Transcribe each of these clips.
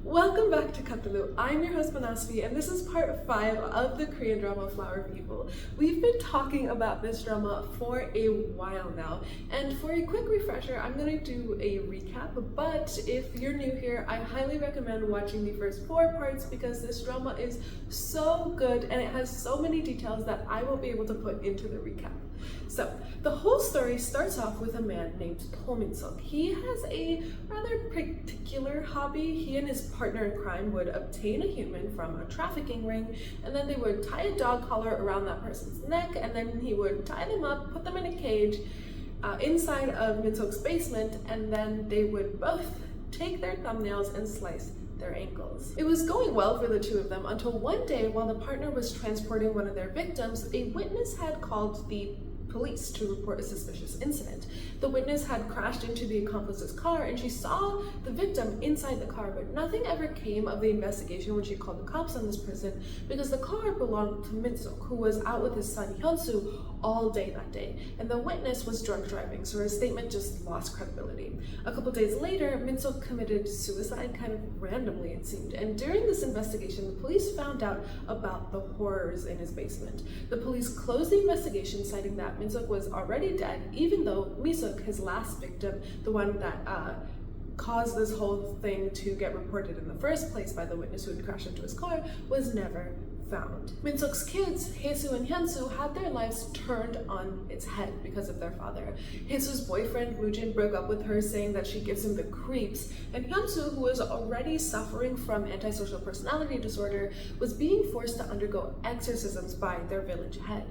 Welcome back to Katalu. I'm your host Manasvi, and this is part 5 of the Korean drama Flower of Evil. We've been talking about this drama for a while now, and for a quick refresher, I'm going to do a recap, but if you're new here, I highly recommend watching the first 4 parts because this drama is so good and it has so many details that I won't be able to put into the recap. So, the whole story starts off with a man named Min-suk. He has a rather particular hobby. He and his partner in crime would obtain a human from a trafficking ring, and then they would tie a dog collar around that person's neck, and then he would tie them up, put them in a cage inside of Min-suk's basement, and then they would both take their thumbnails and slice their ankles. It was going well for the two of them until one day, while the partner was transporting one of their victims, a witness had called the police to report a suspicious incident. The witness had crashed into the accomplice's car and she saw the victim inside the car, but nothing ever came of the investigation when she called the cops on this person because the car belonged to Min-suk, who was out with his son Hyun-soo all day that day, and the witness was drunk driving, so her statement just lost credibility. A couple days later, Min-suk committed suicide kind of randomly, it seemed, and during this investigation, the police found out about the horrors in his basement. The police closed the investigation, citing that Min-suk was already dead, even though Mi-suk, his last victim, the one that caused this whole thing to get reported in the first place by the witness who had crashed into his car, was never found. Min-suk's kids, Hae-soo and Hyun-soo, had their lives turned on its head because of their father. Hae-soo's boyfriend, Woo-jin, broke up with her, saying that she gives him the creeps, and Hyun-soo, who was already suffering from antisocial personality disorder, was being forced to undergo exorcisms by their village head.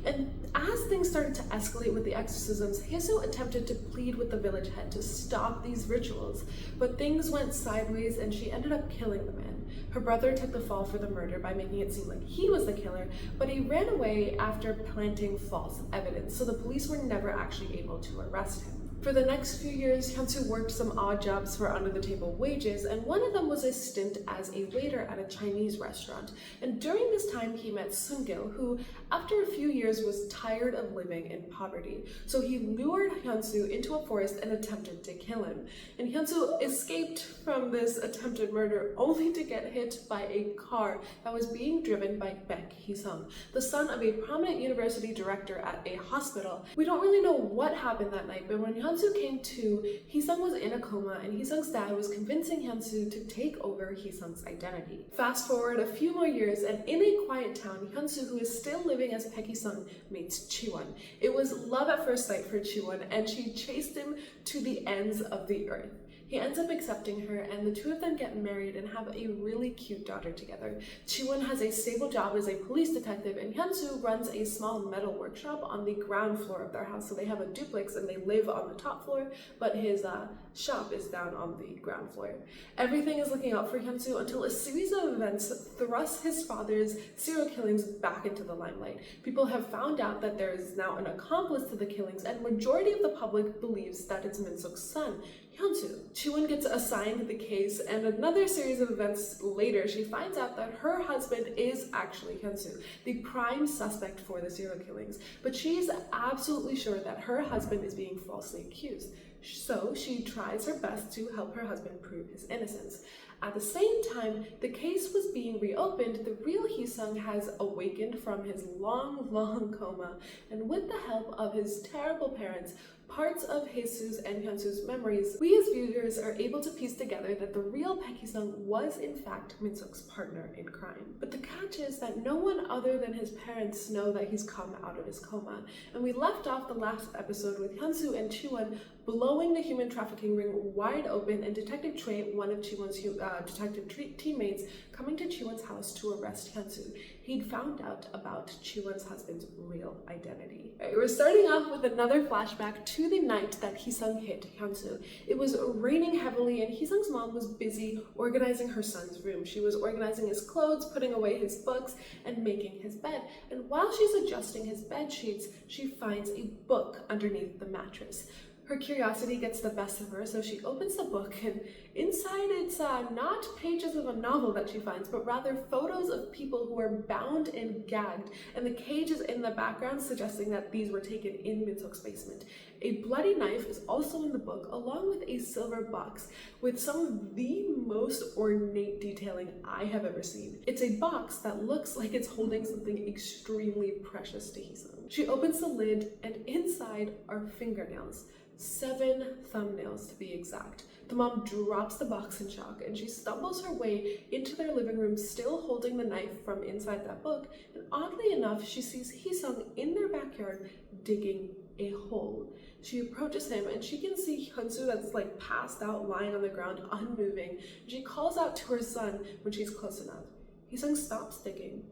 And as things started to escalate with the exorcisms, Hae-soo attempted to plead with the village head to stop these rituals, but things went sideways and she ended up killing the man. Her brother took the fall for the murder by making it seem like he was the killer, but he ran away after planting false evidence, so the police were never actually able to arrest him. For the next few years, Hyun-soo worked some odd jobs for under-the-table wages, and one of them was a stint as a waiter at a Chinese restaurant. And during this time, he met Seung-gil, who, after a few years, was tired of living in poverty. So he lured Hyun-soo into a forest and attempted to kill him. And Hyun-soo escaped from this attempted murder only to get hit by a car that was being driven by Baek Hee-sung, the son of a prominent university director at a hospital. We don't really know what happened that night, but when Hyun-soo came to, Hee-sung was in a coma, and Hee-sung's dad was convincing Hyun-soo to take over Hee-sung's identity. Fast forward a few more years, and in a quiet town, Hyun-soo, who is still living as Baek Hee-sung, meets Chae-Won. It was love at first sight for Chae-Won, and she chased him to the ends of the earth. He ends up accepting her, and the two of them get married and have a really cute daughter together. Chae-Won has a stable job as a police detective, and Hyun-soo runs a small metal workshop on the ground floor of their house. So they have a duplex and they live on the top floor, but his shop is down on the ground floor. Everything is looking out for Hyun-soo until a series of events thrust his father's serial killings back into the limelight. People have found out that there is now an accomplice to the killings, and majority of the public believes that it's Min-suk's son, Hyun-soo. Chae-Won gets assigned the case, and another series of events later, she finds out that her husband is actually Hyun-soo, the prime suspect for the serial killings. But she's absolutely sure that her husband is being falsely accused. So she tries her best to help her husband prove his innocence. At the same time, the case was being reopened, the real Hee-sung has awakened from his long coma, and with the help of his terrible parents, parts of Hae-soo's and Hyun-soo's memories, we as viewers are able to piece together that the real Baek Hee-sung was in fact Min-suk's partner in crime. But the catch is that no one other than his parents know that he's come out of his coma. And we left off the last episode with Hyun-soo and Chae-Won blowing the human trafficking ring wide open, and Detective Choi, one of Chae-Won's detective teammates, coming to Chae-Won's house to arrest Hyun-soo. He'd found out about Chae-Won's husband's real identity. We're starting off with another flashback to the night that Hee-sung hit Hyun-soo. It was raining heavily, and Hee-sung's mom was busy organizing her son's room. She was organizing his clothes, putting away his books, and making his bed. And while she's adjusting his bed sheets, she finds a book underneath the mattress. Her curiosity gets the best of her, so she opens the book, and inside it's not pages of a novel that she finds, but rather photos of people who are bound and gagged, and the cage is in the background, suggesting that these were taken in Min-suk's basement. A bloody knife is also in the book, along with a silver box with some of the most ornate detailing I have ever seen. It's a box that looks like it's holding something extremely precious to Hee-sung. She opens the lid, and inside are fingernails. 7 thumbnails to be exact. The mom drops the box in shock, and she stumbles her way into their living room, still holding the knife from inside that book, and oddly enough, she sees Hee-sung in their backyard digging a hole. She approaches him, and she can see Hyun-soo that's like passed out, lying on the ground, unmoving. She calls out to her son when she's close enough. Hee-sung stops digging.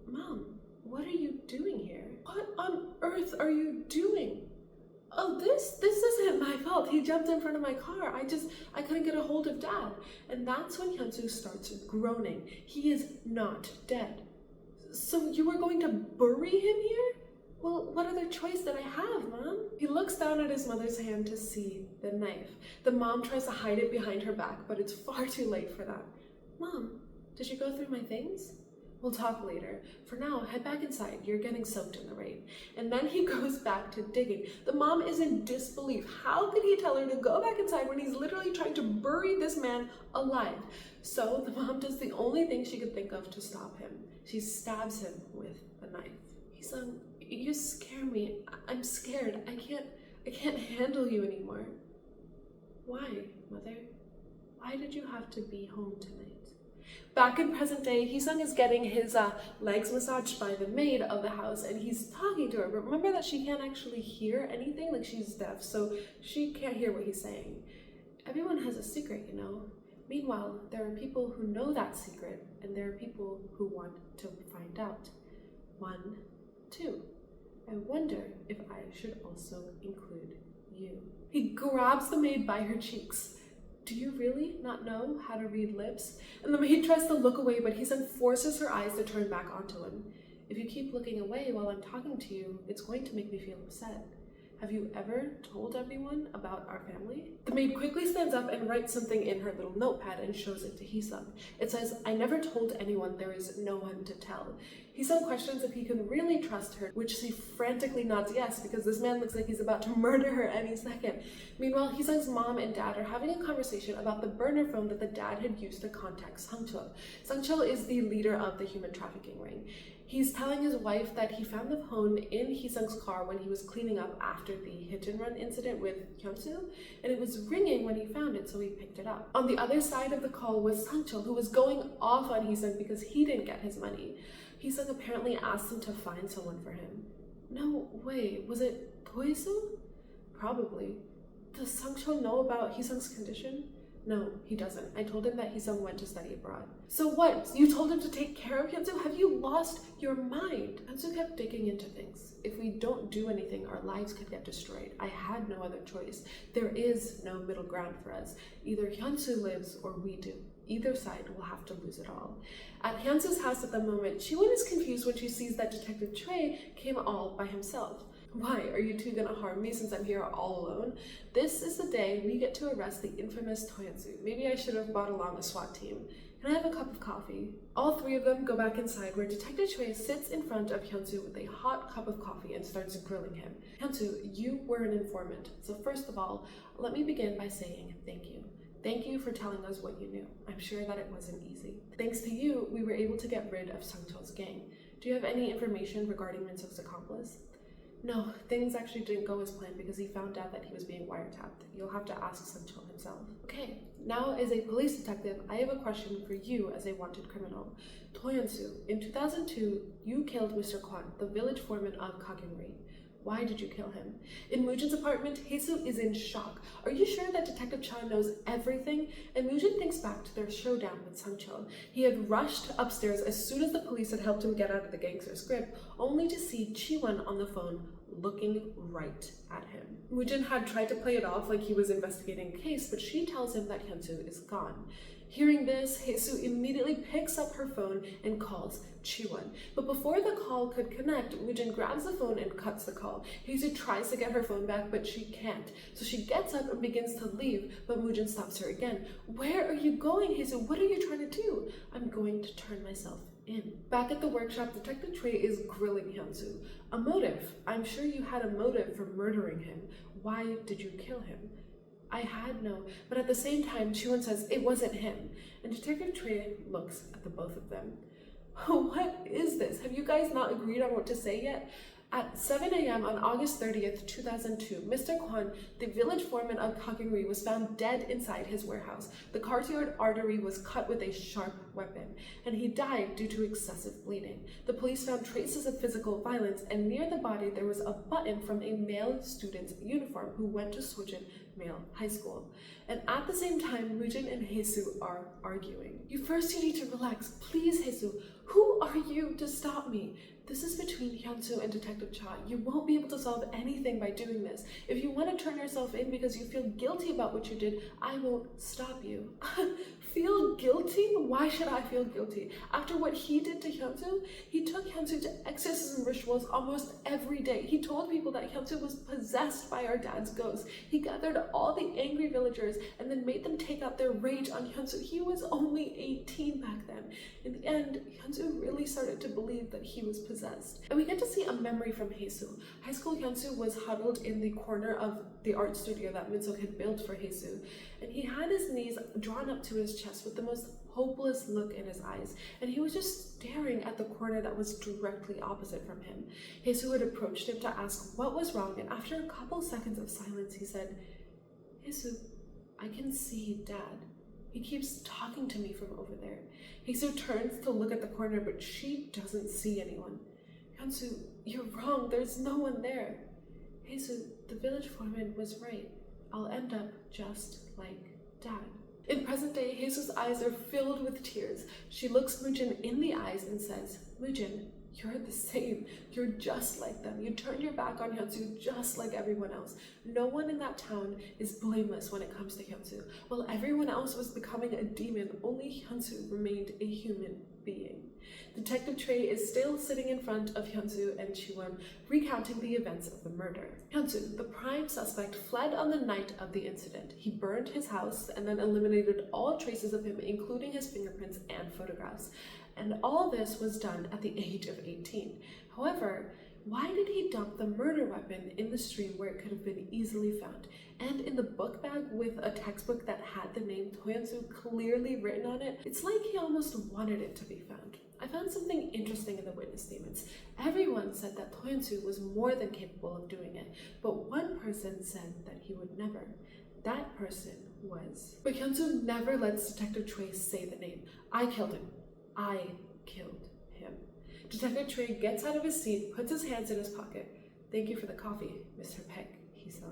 "Mom, what are you doing here? What on earth are you doing?" "Oh, this isn't my fault. He jumped in front of my car. I couldn't get a hold of Dad." And that's when Hyun-soo starts groaning. He is not dead. "So you were going to bury him here? Well, what other choice did I have, Mom?" He looks down at his mother's hand to see the knife. The mom tries to hide it behind her back, but it's far too late for that. "Mom, did you go through my things? We'll talk later. For now, head back inside. You're getting soaked in the rain." And then he goes back to digging. The mom is in disbelief. How could he tell her to go back inside when he's literally trying to bury this man alive? So the mom does the only thing she could think of to stop him. She stabs him with a knife. "Hee-sung, you scare me. I'm scared. I can't handle you anymore." "Why, Mother? Why did you have to be home tonight?" Back in present day, Hee-sung is getting his legs massaged by the maid of the house, and he's talking to her, but remember that she can't actually hear anything, like she's deaf, so she can't hear what he's saying. Everyone has a secret, you know. Meanwhile, there are people who know that secret, and there are people who want to find out. 1, 2. I wonder if I should also include you. He grabs the maid by her cheeks. "Do you really not know how to read lips?" And the maid tries to look away, but Hee-sung forces her eyes to turn back onto him. "If you keep looking away while I'm talking to you, it's going to make me feel upset. Have you ever told everyone about our family?" The maid quickly stands up and writes something in her little notepad and shows it to Hee-sung. It says, "I never told anyone, there is no one to tell." Hee-sung questions if he can really trust her, which she frantically nods yes, because this man looks like he's about to murder her any second. Meanwhile, Hee-sung's mom and dad are having a conversation about the burner phone that the dad had used to contact Sang-chul. Sang-chul is the leader of the human trafficking ring. He's telling his wife that he found the phone in Hee-sung's car when he was cleaning up after the hit-and-run incident with Hyun-soo, and it was ringing when he found it, so he picked it up. On the other side of the call was Sang-chul, who was going off on Hee-sung because he didn't get his money. Hee-sung apparently asked him to find someone for him. No way, was it Poesu? Probably. Does Sang-chul know about Hee-sung's condition? No, he doesn't. I told him that Hee-sung went to study abroad. So what? You told him to take care of Hyun-soo? Have you lost your mind? Hyun-soo kept digging into things. If we don't do anything, our lives could get destroyed. I had no other choice. There is no middle ground for us. Either Hyun-soo lives or we do. Either side will have to lose it all. At Hyun-soo's house at the moment, Chae-Won is confused when she sees that Detective Chae came all by himself. Why, are you two gonna harm me since I'm here all alone? This is the day we get to arrest the infamous Toyotsu. Maybe I should have brought along a SWAT team. Can I have a cup of coffee? All 3 of them go back inside where Detective Chae sits in front of Hyun-soo with a hot cup of coffee and starts grilling him. Hyun-soo, you were an informant. So first of all, let me begin by saying thank you. Thank you for telling us what you knew. I'm sure that it wasn't easy. Thanks to you, we were able to get rid of Sang-chul's gang. Do you have any information regarding Min-suk's accomplice? No, things actually didn't go as planned because he found out that he was being wiretapped. You'll have to ask Sang-chul himself. Okay, now as a police detective, I have a question for you as a wanted criminal. Toyonsu, in 2002, you killed Mr. Kwon, the village foreman of Kagyong-ri. Why did you kill him? In Moojin's apartment, Hae-soo is in shock. Are you sure that Detective Cha knows everything? And Moojin thinks back to their showdown with Sang-chul. He had rushed upstairs as soon as the police had helped him get out of the gangster's grip, only to see Chae-Won on the phone looking right at him. Moojin had tried to play it off like he was investigating a case, but she tells him that Hyun-soo is gone. Hearing this, Hae-soo immediately picks up her phone and calls Chae-Won. But before the call could connect, Moojin grabs the phone and cuts the call. Hae-soo tries to get her phone back, but she can't. So she gets up and begins to leave, but Moojin stops her again. Where are you going, Hae-soo? What are you trying to do? I'm going to turn myself in. Back at the workshop, Detective Chae is grilling Hyun-soo. A motive. I'm sure you had a motive for murdering him. Why did you kill him? I had no, but at the same time, Chae-Won says it wasn't him. And Detective Chae looks at the both of them. What is this? Have you guys not agreed on what to say yet? At 7 a.m. on August 30th, 2002, Mr. Kwon, the village foreman of Gakeng-ri, was found dead inside his warehouse. The carotid artery was cut with a sharp weapon, and he died due to excessive bleeding. The police found traces of physical violence, and near the body there was a button from a male student's uniform who went to Sojin Male High School. And at the same time, Woojin and Haesoo are arguing. You need to relax. Please, Haesoo. Who are you to stop me? This is between Hyun-soo and Detective Cha. You won't be able to solve anything by doing this. If you want to turn yourself in because you feel guilty about what you did, I won't stop you. Feel guilty? Why should I feel guilty? After what he did to Hyun-soo, he took Hyun-soo to exorcism rituals almost every day. He told people that Hyun-soo was possessed by our dad's ghost. He gathered all the angry villagers and then made them take out their rage on Hyun-soo. He was only 18 back then. In the end, Hyun-soo really started to believe that he was possessed. And we get to see a memory from Haesoo. High school Hyun-soo was huddled in the corner of the art studio that Min-seok had built for Haesoo, and he had his knees drawn up to his chest with the most hopeless look in his eyes, and he was just staring at the corner that was directly opposite from him. Haesoo had approached him to ask what was wrong, and after a couple seconds of silence, he said, Haesoo, I can see Dad. He keeps talking to me from over there. Haesoo turns to look at the corner, but she doesn't see anyone. Hyun-soo, you're wrong. There's no one there. Haesoo, the village foreman was right. I'll end up just like Dad. In present day, Haesoo's eyes are filled with tears. She looks Woojin in the eyes and says, Woojin, you're the same. You're just like them. You turned your back on Hyun-soo just like everyone else. No one in that town is blameless when it comes to Hyun-soo. While everyone else was becoming a demon, only Hyun-soo remained a human being. Detective Chae is still sitting in front of Hyun-soo and Chae-Won, recounting the events of the murder. Hyun-soo, the prime suspect, fled on the night of the incident. He burned his house and then eliminated all traces of him, including his fingerprints and photographs. And all this was done at the age of 18. However, why did he dump the murder weapon in the stream where it could have been easily found? And in the book bag with a textbook that had the name Hyun-soo clearly written on it, it's like he almost wanted it to be found. I found something interesting in the witness statements. Everyone said that Hyun-soo was more than capable of doing it, but one person said that he would never. That person was... But Hyun-soo never lets Detective Chae say the name. I killed him. I killed him. Detective Chae gets out of his seat, puts his hands in his pocket. Thank you for the coffee, Mr. Peck, he sung.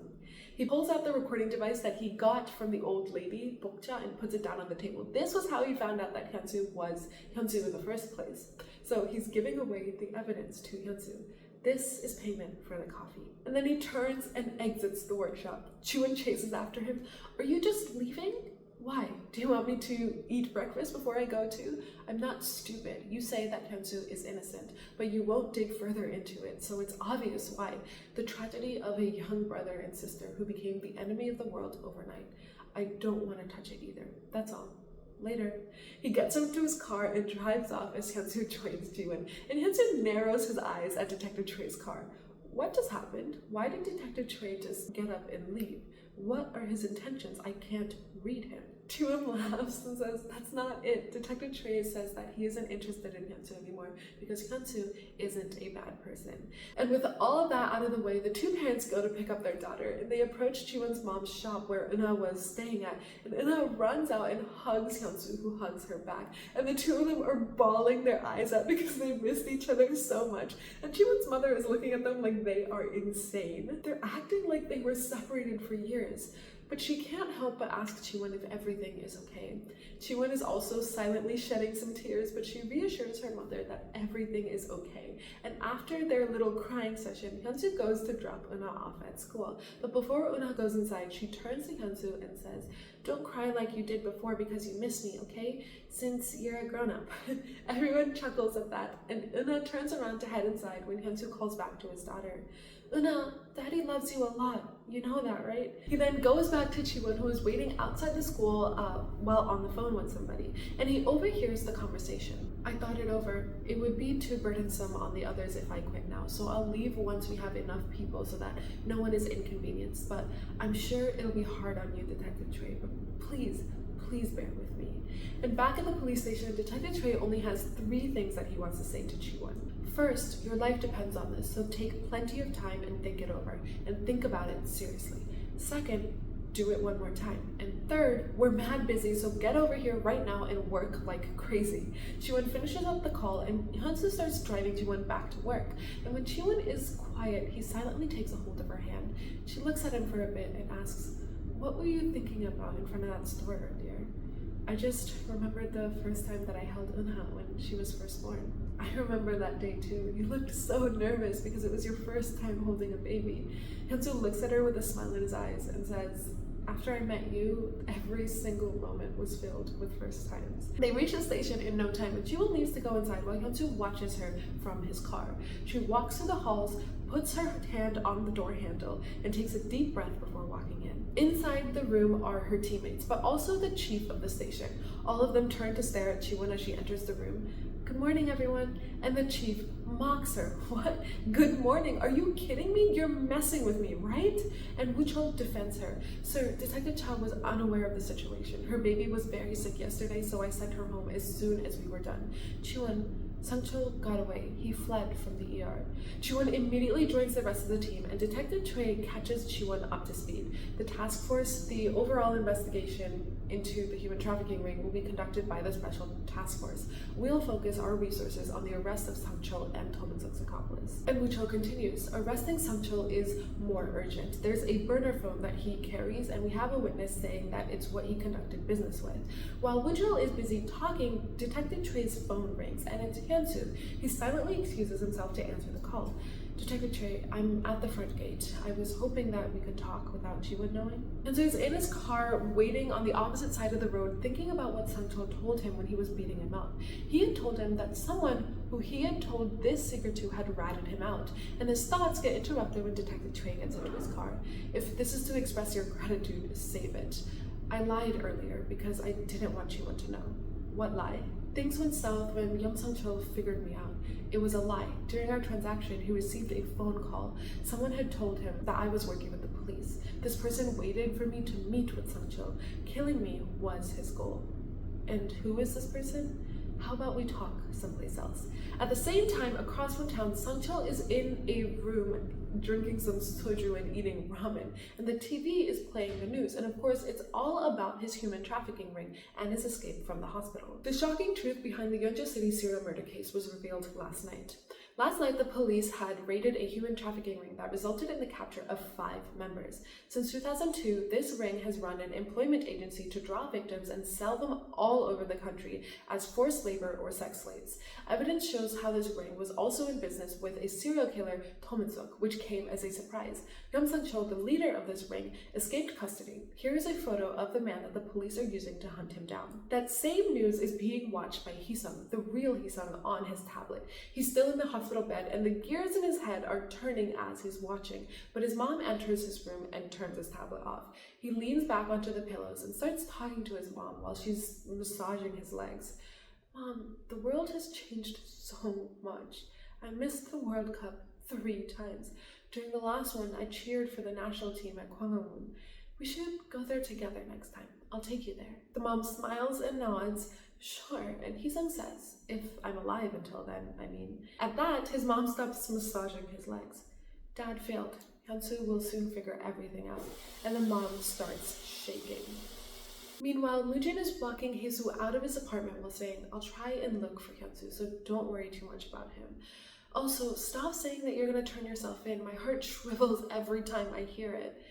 He pulls out the recording device that he got from the old lady, Bokja, and puts it down on the table. This was how he found out that Hyun-soo was Hyun-soo in the first place. So he's giving away the evidence to Hyun-soo. This is payment for the coffee. And then he turns and exits the workshop. Chae-Won chases after him. Are you just leaving? Why? Do you want me to eat breakfast before I go too? I'm not stupid. You say that Hyun-soo is innocent, but you won't dig further into it, so it's obvious why. The tragedy of a young brother and sister who became the enemy of the world overnight. I don't want to touch it either. That's all. Later. He gets into his car and drives off as Hyun-soo joins Chae-Won, and Hyun-soo narrows his eyes at Detective Chae's car. What just happened? Why did Detective Chae just get up and leave? What are his intentions? I can't read him. Chae-Won laughs and says, that's not it. Detective Chae says that he isn't interested in Hyun-soo anymore because Hyun-soo isn't a bad person. And with all of that out of the way, the two parents go to pick up their daughter, and they approach Chae-Won's mom's shop where Euna was staying at, and Euna runs out and hugs Hyun-soo, who hugs her back. And the two of them are bawling their eyes out because they missed each other so much. And Chae-Won's mother is looking at them like they are insane. They're acting like they were separated for years. But she can't help but ask Chae-Won if everything is okay. Chae-Won is also silently shedding some tears, but she reassures her mother that everything is okay. And after their little crying session, Hyun-soo goes to drop Euna off at school. But before Euna goes inside, she turns to Hyun-soo and says, don't cry like you did before because you miss me, okay? Since you're a grown-up. Everyone chuckles at that, and Euna turns around to head inside when Hyun-soo calls back to his daughter. Euna, Daddy loves you a lot. You know that, right? He then goes back to Chae-Won, who is waiting outside the school while on the phone with somebody, and he overhears the conversation. I thought it over. It would be too burdensome on the others if I quit now, so I'll leave once we have enough people so that no one is inconvenienced, but I'm sure it'll be hard on you, Detective Chae, but please bear with me. And back at the police station, Detective Chae only has 3 things that he wants to say to Chae-Won. First, your life depends on this, so take plenty of time and think it over, and think about it seriously. Second, do it one more time. And third, we're mad busy, so get over here right now and work like crazy. Chae-Won finishes up the call, and Hyun-soo starts driving Chae-Won back to work. And when Chae-Won is quiet, he silently takes a hold of her hand. She looks at him for a bit and asks, "What were you thinking about in front of that store earlier?" "I just remembered the first time that I held Eunha when she was first born." "I remember that day too. You looked so nervous because it was your first time holding a baby." Hyun-soo looks at her with a smile in his eyes and says, "After I met you, every single moment was filled with first times." They reach the station in no time, and Chae-Won leaves to go inside while Hyun-soo watches her from his car. She walks through the halls, puts her hand on the door handle, and takes a deep breath before walking in. Inside the room are her teammates, but also the chief of the station. All of them turn to stare at Chae-Won as she enters the room. "Good morning, everyone." And the chief mocks her. "What? Good morning? Are you kidding me? You're messing with me, right?" And Woo-chul defends her. "Sir, Detective Cha was unaware of the situation. Her baby was very sick yesterday, so I sent her home as soon as we were done." Chae-Won, Sang-chul got away. He fled from the ER. Chae-Won immediately joins the rest of the team, and Detective Chae catches Chae-Won up to speed. The task force, the overall investigation into the human trafficking ring, will be conducted by the special task force. We'll focus our resources on the arrest of Sang-chul and Tomin-suk's accomplice. And Woo-chul continues, "Arresting Sang-chul is more urgent. There's a burner phone that he carries, and we have a witness saying that it's what he conducted business with." While Woo-chul is busy talking, Detective Chae's phone rings, and it's Hyun-soo. He silently excuses himself to answer the call. "Detective Chae, I'm at the front gate. I was hoping that we could talk without Chae-Won knowing." And so he's in his car, waiting on the opposite side of the road, thinking about what Sang-chul told him when he was beating him up. He had told him that someone who he had told this secret to had ratted him out, and his thoughts get interrupted when Detective Chae gets into his car. "If this is to express your gratitude, save it. I lied earlier because I didn't want Chae-Won to know." "What lie?" "Things went south when young Sang-chul figured me out. It was a lie. During our transaction, he received a phone call. Someone had told him that I was working with the police. This person waited for me to meet with Sang-chul. Killing me was his goal." "And who is this person?" "How about we talk someplace else?" At the same time, across from town, Sang-chul is in a room drinking some soju and eating ramen, and the TV is playing the news, and of course it's all about his human trafficking ring and his escape from the hospital. The shocking truth behind the Yeonju City serial murder case was revealed last night. Last night, the police had raided a human trafficking ring that resulted in the capture of 5 members. Since 2002, this ring has run an employment agency to draw victims and sell them all over the country as forced labor or sex slaves. Evidence shows how this ring was also in business with a serial killer, Tomin-suk, which came as a surprise. Yeom Sang-chul, the leader of this ring, escaped custody. Here is a photo of the man that the police are using to hunt him down. That same news is being watched by Hee-sung, the real Hee-sung, on his tablet. He's still in the hospital bed, and the gears in his head are turning as he's watching, but his mom enters his room and turns his tablet off. He leans back onto the pillows and starts talking to his mom while she's massaging his legs. "Mom, the world has changed so much. I missed the World Cup 3 times. During the last one, I cheered for the national team at Gwanghwamun. We should go there together next time. I'll take you there." The mom smiles and nods. "Sure," and Hee-sung says, "If I'm alive until then, I mean." At that, his mom stops massaging his legs. "Dad failed. Hyun-soo will soon figure everything out." And the mom starts shaking. Meanwhile, Moojin is walking Hee-soo out of his apartment while saying, "I'll try and look for Hyun-soo, so don't worry too much about him. Also, stop saying that you're going to turn yourself in. My heart shrivels every time I hear it.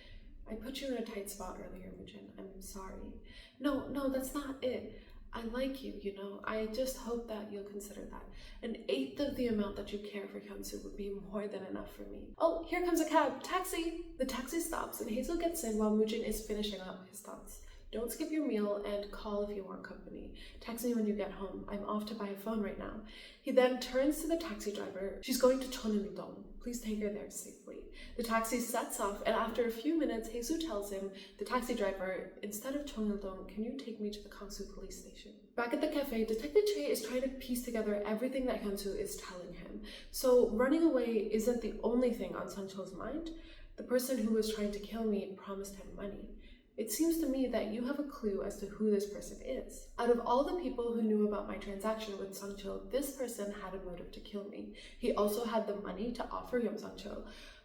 I put you in a tight spot earlier, Moojin. I'm sorry." No, that's not it. I like you, you know. I just hope that you'll consider that. 1/8 of the amount that you care for Hyun-soo would be more than enough for me. Oh, here comes a cab. Taxi! The taxi stops, and Hazel gets in while Moojin is finishing up his thoughts. Don't skip your meal and call if you want company. Text me when you get home. I'm off to buy a phone right now. He then turns to the taxi driver. She's going to Cheol-kyu. Please take her there safely. The taxi sets off, and after a few minutes, Hae-soo tells him, the taxi driver, instead of Cheol-kyu, can you take me to the Kangsu police station? Back at the cafe, Detective Chae is trying to piece together everything that Hyun-soo is telling him. So running away isn't the only thing on Sang-cheol's mind. The person who was trying to kill me promised him money. It seems to me that you have a clue as to who this person is. Out of all the people who knew about my transaction with Sang-cheol, this person had a motive to kill me. He also had the money to offer Yum Sang-cheol.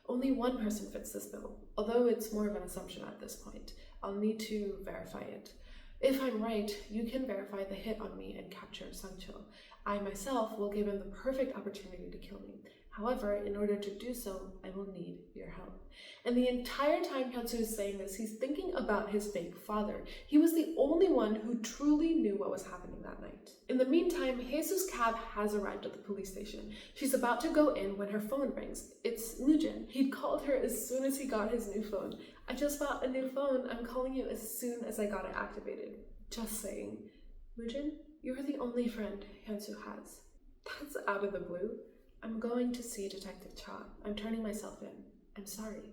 Only one person fits this bill, although it's more of an assumption at this point. I'll need to verify it. If I'm right, you can verify the hit on me and capture Sang-cheol. I myself will give him the perfect opportunity to kill me. However, in order to do so, I will need your help. And the entire time Hyun-soo is saying this, he's thinking about his fake father. He was the only one who truly knew what was happening that night. In the meantime, Hae-soo's cab has arrived at the police station. She's about to go in when her phone rings. It's Moojin. He'd called her as soon as he got his new phone. I just bought a new phone. I'm calling you as soon as I got it activated. Just saying. Moojin, you're the only friend Hyun-soo has. That's out of the blue. I'm going to see Detective Cha. I'm turning myself in. I'm sorry.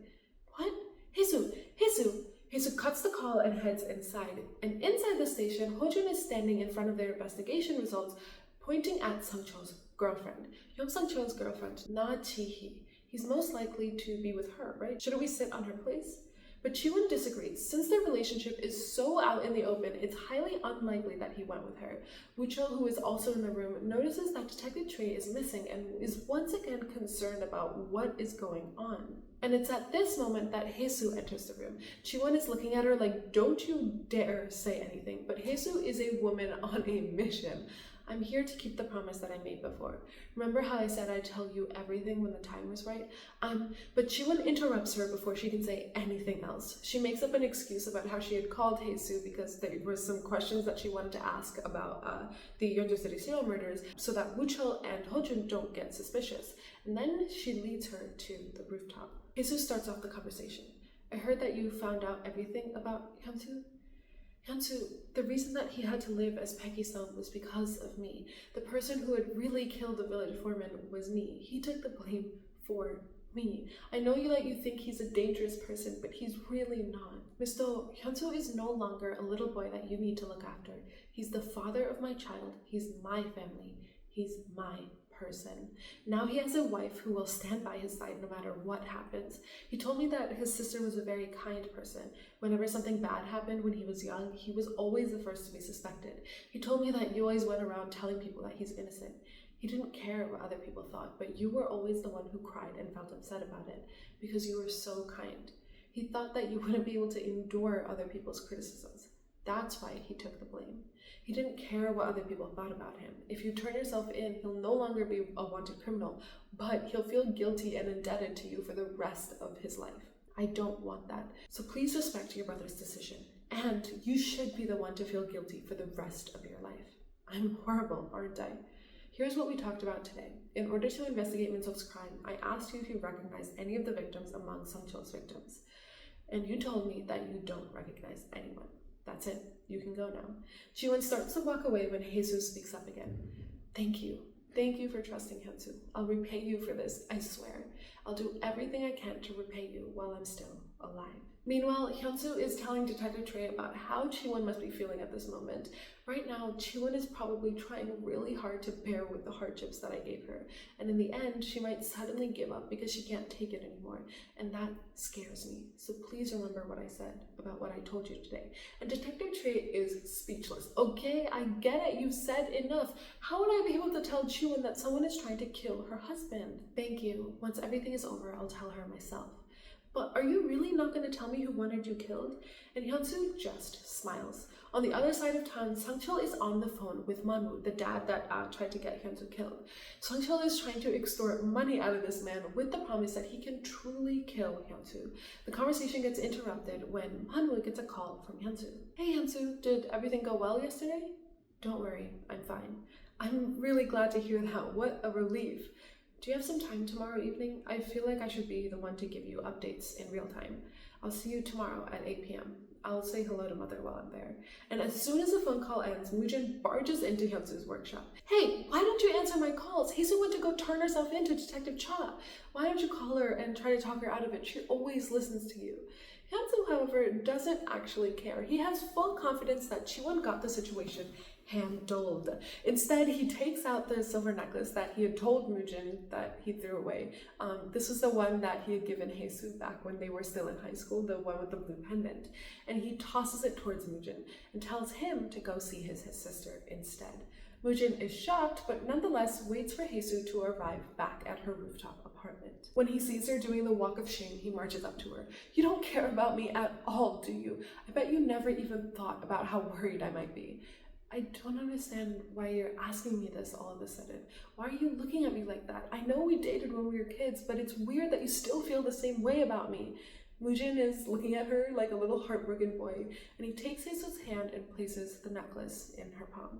What? Hae-soo! Hae-soo! Hae-soo cuts the call and heads inside. And inside the station, Ho-jun is standing in front of their investigation results, pointing at Sang-cheol's girlfriend. Yum Sang-cheol's girlfriend, Na Chi-hee. He's most likely to be with her, right? Shouldn't we sit on her place? But Chae-Won disagrees. Since their relationship is so out in the open, it's highly unlikely that he went with her. Woo-chul, who is also in the room, notices that Detective Chae is missing and is once again concerned about what is going on. And it's at this moment that Hae-soo enters the room. Chae-Won is looking at her like, don't you dare say anything. But Hae-soo is a woman on a mission. I'm here to keep the promise that I made before. Remember how I said I'd tell you everything when the time was right? But Chae-Won interrupts her before she can say anything else. She makes up an excuse about how she had called Hae-soo because there were some questions that she wanted to ask about the Yeonju City serial murders so that Woo-chul and Ho-jun don't get suspicious. And then she leads her to the rooftop. Hae-soo starts off the conversation. I heard that you found out everything about Hyun-soo? Hyun-soo, the reason that he had to live as Paeki-sung was because of me. The person who had really killed the village foreman was me. He took the blame for me. I know you think he's a dangerous person, but he's really not. Mr. Hyun-soo is no longer a little boy that you need to look after. He's the father of my child. He's my family. He's my person. Now he has a wife who will stand by his side no matter what happens. He told me that his sister was a very kind person. Whenever something bad happened when he was young, he was always the first to be suspected. He told me that you always went around telling people that he's innocent. He didn't care what other people thought, but you were always the one who cried and felt upset about it because you were so kind. He thought that you wouldn't be able to endure other people's criticisms. That's why he took the blame. He didn't care what other people thought about him. If you turn yourself in, he'll no longer be a wanted criminal, but he'll feel guilty and indebted to you for the rest of his life. I don't want that. So please respect your brother's decision. And you should be the one to feel guilty for the rest of your life. I'm horrible, aren't I? Here's what we talked about today. In order to investigate Min-seok's crime, I asked you if you recognized any of the victims among Sang-cheol's victims. And you told me that you don't recognize anyone. That's it. You can go now. Chae-Won starts to walk away when Hae-soo speaks up again. Thank you. Thank you for trusting Hyun-soo. I'll repay you for this, I swear. I'll do everything I can to repay you while I'm still alive. Meanwhile, Hyun-soo is telling Detective Chae about how Chae-Won must be feeling at this moment. Right now, Chae-Won is probably trying really hard to bear with the hardships that I gave her. And in the end, she might suddenly give up because she can't take it anymore. And that scares me. So please remember what I said about what I told you today. And Detective Chae is speechless. Okay, I get it. You've said enough. How would I be able to tell Chae-Won that someone is trying to kill her husband? Thank you. Once everything is over, I'll tell her myself. But are you really not going to tell me who wanted you killed? And Hyun-soo just smiles. On the other side of town, Sang-cheol is on the phone with Manwoo, the dad that tried to get Hyun-soo killed. Sang-cheol is trying to extort money out of this man with the promise that he can truly kill Hyun-soo. The conversation gets interrupted when Manwoo gets a call from Hyun-soo. Hey Hyun-soo, did everything go well yesterday? Don't worry, I'm fine. I'm really glad to hear that. What a relief. Do you have some time tomorrow evening? I feel like I should be the one to give you updates in real time. I'll see you tomorrow at 8 p.m. I'll say hello to mother while I'm there. And as soon as the phone call ends, Moojin barges into Hyunsu's workshop. Hey, why don't you answer my calls? Hae-soo went to go turn herself in to Detective Cha. Why don't you call her and try to talk her out of it? She always listens to you. Hyunsu, however, doesn't actually care. He has full confidence that Chae-Won got the situation handled. Instead, he takes out the silver necklace that he had told Moojin that he threw away. This was the one that he had given Hae-soo back when they were still in high school, the one with the blue pendant. And he tosses it towards Moojin and tells him to go see his sister instead. Moojin is shocked, but nonetheless waits for Hae-soo to arrive back at her rooftop apartment. When he sees her doing the walk of shame, he marches up to her. You don't care about me at all, do you? I bet you never even thought about how worried I might be. I don't understand why you're asking me this all of a sudden. Why are you looking at me like that? I know we dated when we were kids, but it's weird that you still feel the same way about me. Moojin is looking at her like a little heartbroken boy, and he takes Hae-soo's hand and places the necklace in her palm.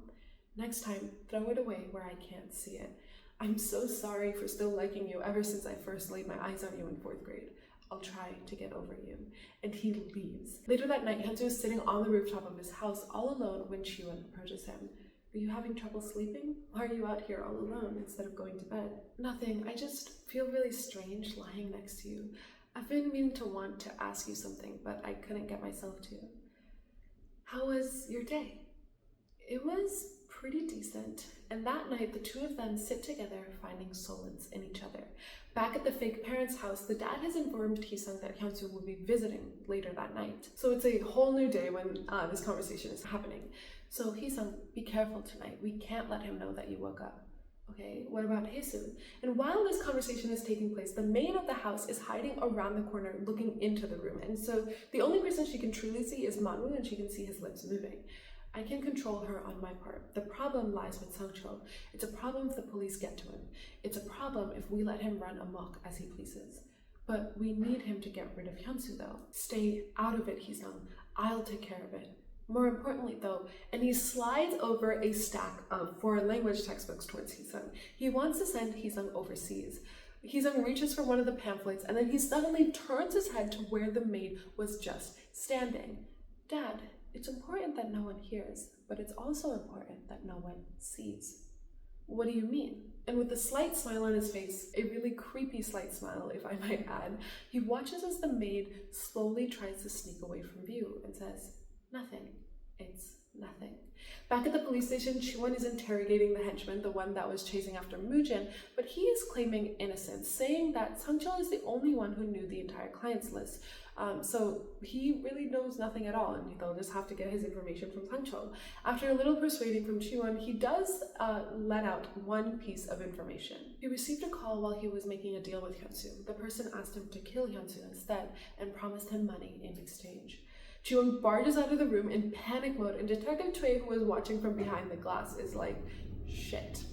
Next time, throw it away where I can't see it. I'm so sorry for still liking you ever since I first laid my eyes on you in 4th grade. I'll try to get over you. And he leaves. Later that night, Hyunsu is sitting on the rooftop of his house all alone when Chae-Won approaches him. Are you having trouble sleeping? Why are you out here all alone instead of going to bed? Nothing. I just feel really strange lying next to you. I've been meaning to want to ask you something, but I couldn't get myself to. How was your day? It was pretty decent, and that night the two of them sit together finding solace in each other. Back at the fake parents' house, the dad has informed Hee-sung that Hyunsu will be visiting later that night. So it's a whole new day when this conversation is happening. So Hee-sung, be careful tonight. We can't let him know that you woke up. Okay, what about Hae-soo? And while this conversation is taking place, the maid of the house is hiding around the corner looking into the room. And so the only person she can truly see is Man-woo, and she can see his lips moving. I can control her on my part. The problem lies with Sang-chul. It's a problem if the police get to him. It's a problem if we let him run amok as he pleases. But we need him to get rid of Hyunsu though. Stay out of it, Hee-sung. I'll take care of it. More importantly though, and he slides over a stack of foreign language textbooks towards Hee-sung. He wants to send Hee-sung overseas. Hee-sung reaches for one of the pamphlets and then he suddenly turns his head to where the maid was just standing. Dad, it's important that no one hears, but it's also important that no one sees. What do you mean? And with a slight smile on his face, a really creepy slight smile, if I might add, he watches as the maid slowly tries to sneak away from view and says, nothing. It's nothing. Back at the police station, Chae-Won is interrogating the henchman, the one that was chasing after Moojin, but he is claiming innocence, saying that Sang-chul is the only one who knew the entire client's list. So he really knows nothing at all, and they'll just have to get his information from Sang-chul. After a little persuading from Chae-Won, he does let out one piece of information. He received a call while he was making a deal with Hyunsu. The person asked him to kill Hyunsu instead and promised him money in exchange. Chae-Won barges out of the room in panic mode, and Detective Choi, who was watching from behind the glass, is like, shit.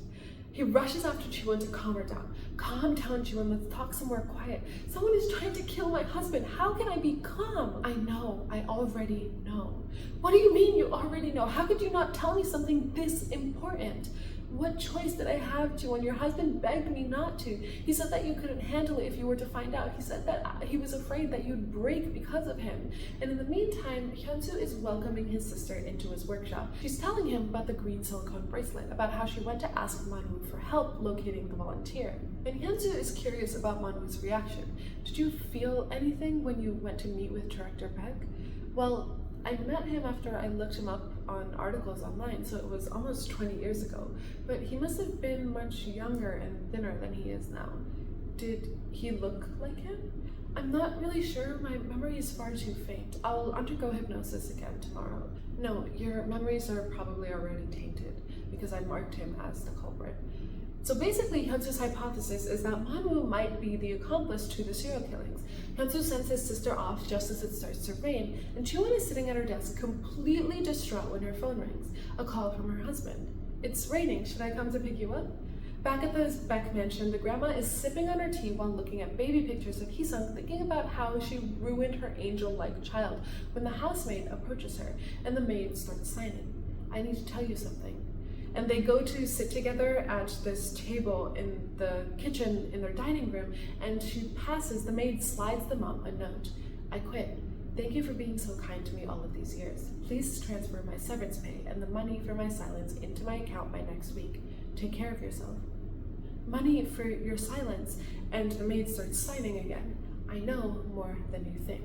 He rushes after Chae-Won to calm her down. Calm down, Chae-Won, let's talk somewhere quiet. Someone is trying to kill my husband. How can I be calm? I know, I already know. What do you mean you already know? How could you not tell me something this important? What choice did I have, Chae-Won? Your husband begged me not to. He said that you couldn't handle it if you were to find out. He said that he was afraid that you'd break because of him. And in the meantime, Hyunsu is welcoming his sister into his workshop. She's telling him about the green silicone bracelet, about how she went to ask Man-woo for help locating the volunteer. And Hyunsu is curious about Man-woo's reaction. Did you feel anything when you went to meet with Director Beck? Well, I met him after I looked him up on articles online, so it was almost 20 years ago. But he must have been much younger and thinner than he is now. Did he look like him? I'm not really sure. My memory is far too faint. I'll undergo hypnosis again tomorrow. No, your memories are probably already tainted because I marked him as the culprit. So basically, Hyunsu's hypothesis is that Man-woo might be the accomplice to the serial killings. Hyunsu sends his sister off just as it starts to rain, and Chae-Won is sitting at her desk completely distraught when her phone rings, a call from her husband. It's raining, should I come to pick you up? Back at the Beck mansion, the grandma is sipping on her tea while looking at baby pictures of Hee-sung, thinking about how she ruined her angel-like child when the housemaid approaches her, and the maid starts signing. I need to tell you something. And they go to sit together at this table in the kitchen in their dining room, and the maid slides them up a note. I quit. Thank you for being so kind to me all of these years. Please transfer my severance pay and the money for my silence into my account by next week. Take care of yourself. Money for your silence, and the maid starts signing again. I know more than you think.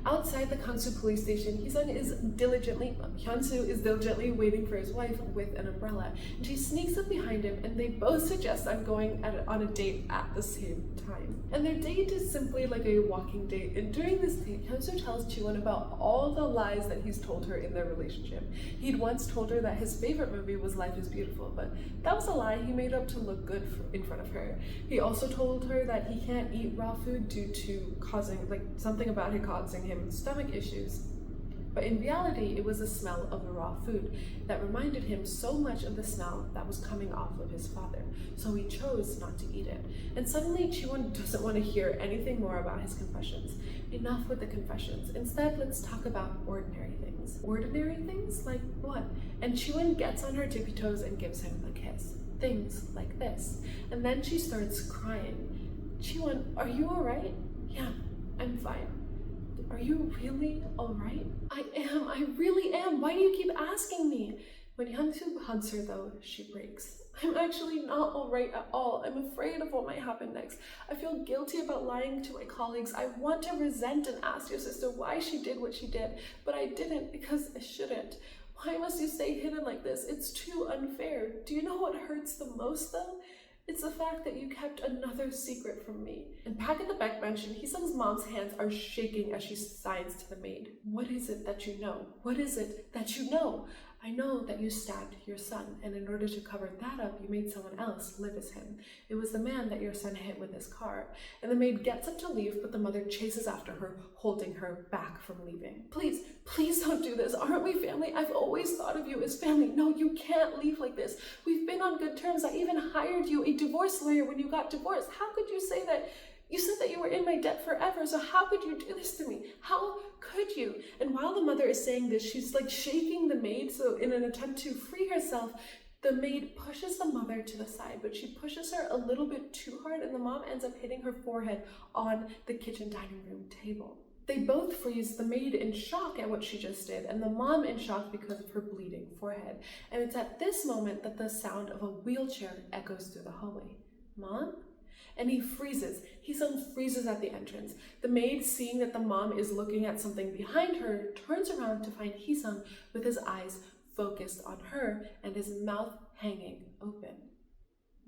Outside the Kangsu police station, Hyesung is Hyunsu is diligently waiting for his wife with an umbrella, and she sneaks up behind him, and they both suggest on going on a date at the same time. And their date is simply like a walking date, and during this date, Hyunsu tells Chae-Won about all the lies that he's told her in their relationship. He'd once told her that his favorite movie was Life is Beautiful, but that was a lie he made up to look good in front of her. He also told her that he can't eat raw food due to something about it causing him stomach issues. But in reality, it was the smell of the raw food that reminded him so much of the smell that was coming off of his father, so he chose not to eat it. And suddenly, Chae-Won doesn't want to hear anything more about his confessions. Enough with the confessions. Instead, let's talk about ordinary things. Ordinary things? Like what? And Chae-Won gets on her tippy toes and gives him a kiss. Things like this. And then she starts crying. Chae-Won, are you alright? Yeah, I'm fine. Are you really alright? I really am. Why do you keep asking me? When Hyunsu hugs her though, she breaks. I'm actually not alright at all. I'm afraid of what might happen next. I feel guilty about lying to my colleagues. I want to resent and ask your sister why she did what she did, but I didn't because I shouldn't. Why must you stay hidden like this? It's too unfair. Do you know what hurts the most though? It's the fact that you kept another secret from me. And back at the back bench, Hyesung's mom's hands are shaking as she signs to the maid. What is it that you know? What is it that you know? I know that you stabbed your son, and in order to cover that up, you made someone else live as him. It was the man that your son hit with his car. And the maid gets up to leave, but the mother chases after her, holding her back from leaving. Please, please don't do this. Aren't we family? I've always thought of you as family. No, you can't leave like this. We've been on good terms. I even hired you a divorce lawyer when you got divorced. How could you say that? You said that you were in my debt forever, so how could you do this to me? How could you? And while the mother is saying this, she's like shaking the maid, so in an attempt to free herself, the maid pushes the mother to the side, but she pushes her a little bit too hard, and the mom ends up hitting her forehead on the kitchen dining room table. They both freeze, the maid in shock at what she just did, and the mom in shock because of her bleeding forehead. And it's at this moment that the sound of a wheelchair echoes through the hallway. Mom? And he freezes. Hyesung freezes at the entrance. The maid, seeing that the mom is looking at something behind her, turns around to find Hyesung with his eyes focused on her and his mouth hanging open.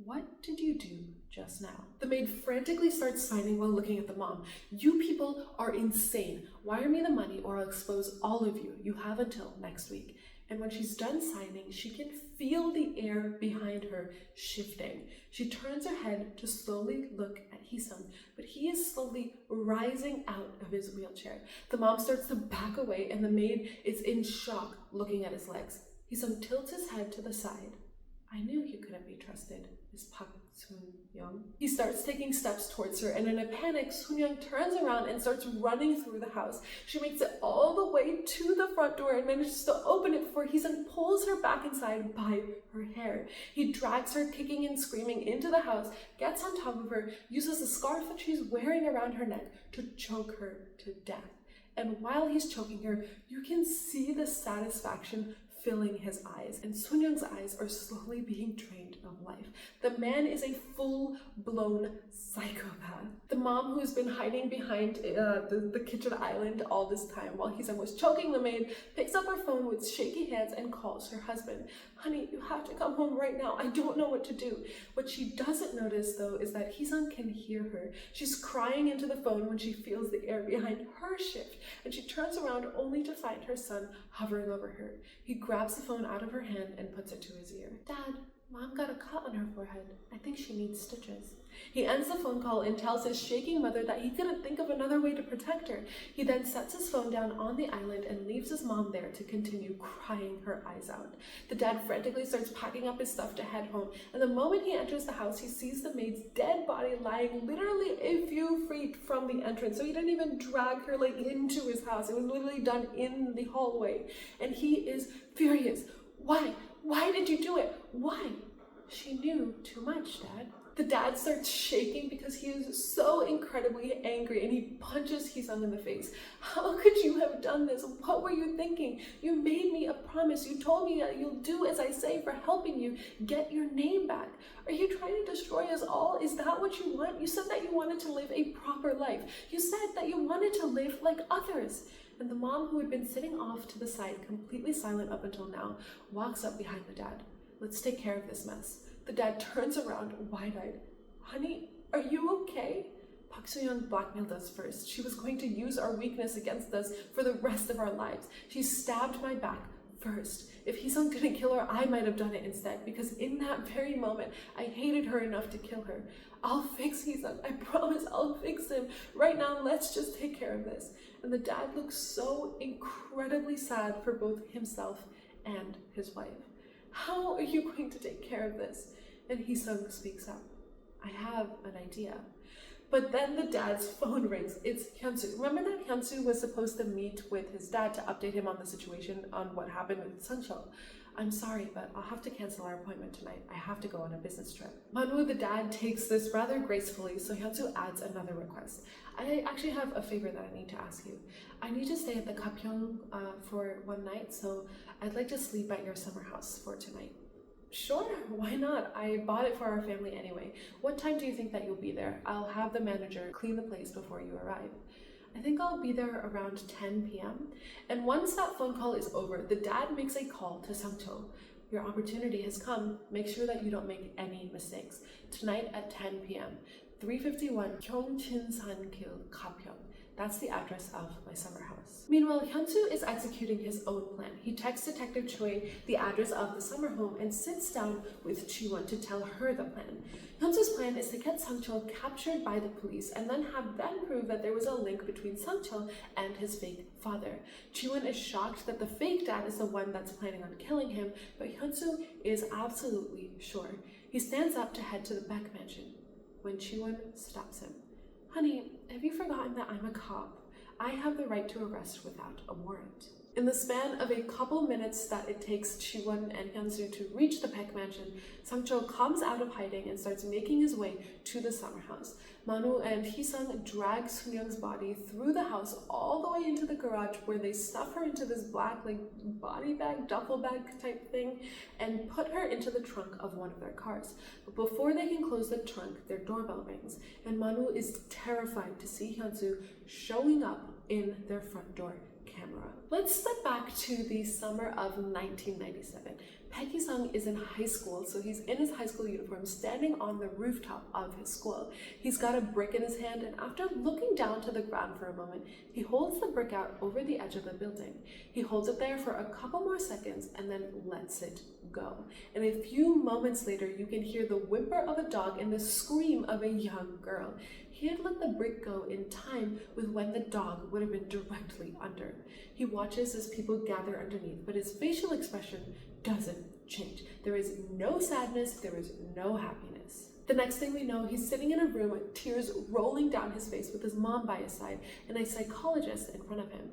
What did you do just now? The maid frantically starts signing while looking at the mom. You people are insane. Wire me the money or I'll expose all of you. You have until next week. And when she's done signing, she can feel the air behind her shifting. She turns her head to slowly look at Hyesung, but he is slowly rising out of his wheelchair. The mom starts to back away and the maid is in shock looking at his legs. Hyesung tilts his head to the side. I knew you couldn't be trusted, Miss Park Soon-young. He starts taking steps towards her, and in a panic, Soon-young turns around and starts running through the house. She makes it all the way to the front door and manages to open it before Hyesung pulls her back inside by her hair. He drags her, kicking and screaming, into the house, gets on top of her, uses the scarf that she's wearing around her neck to choke her to death. And while he's choking her, you can see the satisfaction filling his eyes, and Soon-young's eyes are slowly being drained of life. The man is a full-blown psychopath. The mom, who's been hiding behind the kitchen island all this time while Hyesung was choking the maid, picks up her phone with shaky hands and calls her husband. Honey, you have to come home right now. I don't know what to do. What she doesn't notice, though, is that Hyesung can hear her. She's crying into the phone when she feels the air behind her shift, and she turns around only to find her son hovering over her. He grabs the phone out of her hand and puts it to his ear. Dad, Mom got a cut on her forehead. I think she needs stitches. He ends the phone call and tells his shaking mother that he couldn't think of another way to protect her. He then sets his phone down on the island and leaves his mom there to continue crying her eyes out. The dad frantically starts packing up his stuff to head home, and the moment he enters the house, he sees the maid's dead body lying literally a few feet from the entrance. So he didn't even drag her into his house. It was literally done in the hallway. And he is furious. Why? Why did you do it? Why? She knew too much, Dad. The dad starts shaking because he is so incredibly angry and he punches Hee-sung in the face. How could you have done this? What were you thinking? You made me a promise. You told me that you'll do as I say for helping you get your name back. Are you trying to destroy us all? Is that what you want? You said that you wanted to live a proper life. You said that you wanted to live like others. And the mom, who had been sitting off to the side, completely silent up until now, walks up behind the dad. Let's take care of this mess. The dad turns around, wide-eyed. Honey, are you okay? Park Soo-young blackmailed us first. She was going to use our weakness against us for the rest of our lives. She stabbed my back first. If Hee-sung didn't kill her, I might have done it instead, because in that very moment, I hated her enough to kill her. I'll fix Hee-sung. I promise I'll fix him. Right now, let's just take care of this. And the dad looks so incredibly sad for both himself and his wife. How are you going to take care of this? And Hee-sung speaks up. I have an idea. But then the dad's phone rings. It's Hyun-soo. Remember that Hyun-soo was supposed to meet with his dad to update him on the situation, on what happened with Sang-chul. I'm sorry, but I'll have to cancel our appointment tonight. I have to go on a business trip. Manu, the dad, takes this rather gracefully, so Hyun-soo adds another request. I actually have a favor that I need to ask you. I need to stay at the Gapyeong for one night, so I'd like to sleep at your summer house for tonight. Sure, why not? I bought it for our family anyway. What time do you think that you'll be there? I'll have the manager clean the place before you arrive. I think I'll be there around 10 p.m. And once that phone call is over, the dad makes a call to Sang-chul. Your opportunity has come. Make sure that you don't make any mistakes. Tonight at 10 p.m. 351 Gyeongchun-san-gil, Gapyeong. That's the address of my summer house. Meanwhile, Hyun-soo is executing his own plan. He texts Detective Choi the address of the summer home and sits down with Chae-Won to tell her the plan. Hyun-soo's plan is to get Sang-chul captured by the police and then have them prove that there was a link between Sang-chul and his fake father. Chae-Won is shocked that the fake dad is the one that's planning on killing him, but Hyun-soo is absolutely sure. He stands up to head to the Baek mansion when Chae-Won stops him. Honey, have you forgotten that I'm a cop? I have the right to arrest without a warrant. In the span of a couple minutes that it takes Chae-Won and Hyun-soo to reach the Baek mansion, Sang-chul comes out of hiding and starts making his way to the summer house. Manu and Hee-sung drag Soon-young's body through the house all the way into the garage, where they stuff her into this black body bag, duffel bag type thing, and put her into the trunk of one of their cars. But before they can close the trunk, their doorbell rings, and Manu is terrified to see Hyun-soo showing up in their front door camera. Let's step back to the summer of 1997. Baek Hee-sung is in high school, so he's in his high school uniform standing on the rooftop of his school. He's got a brick in his hand, and after looking down to the ground for a moment, he holds the brick out over the edge of the building. He holds it there for a couple more seconds and then lets it go. And a few moments later, you can hear the whimper of a dog and the scream of a young girl. He had let the brick go in time with when the dog would have been directly under. He watches as people gather underneath, but his facial expression doesn't change. There is no sadness, there is no happiness. The next thing we know, he's sitting in a room with tears rolling down his face with his mom by his side and a psychologist in front of him.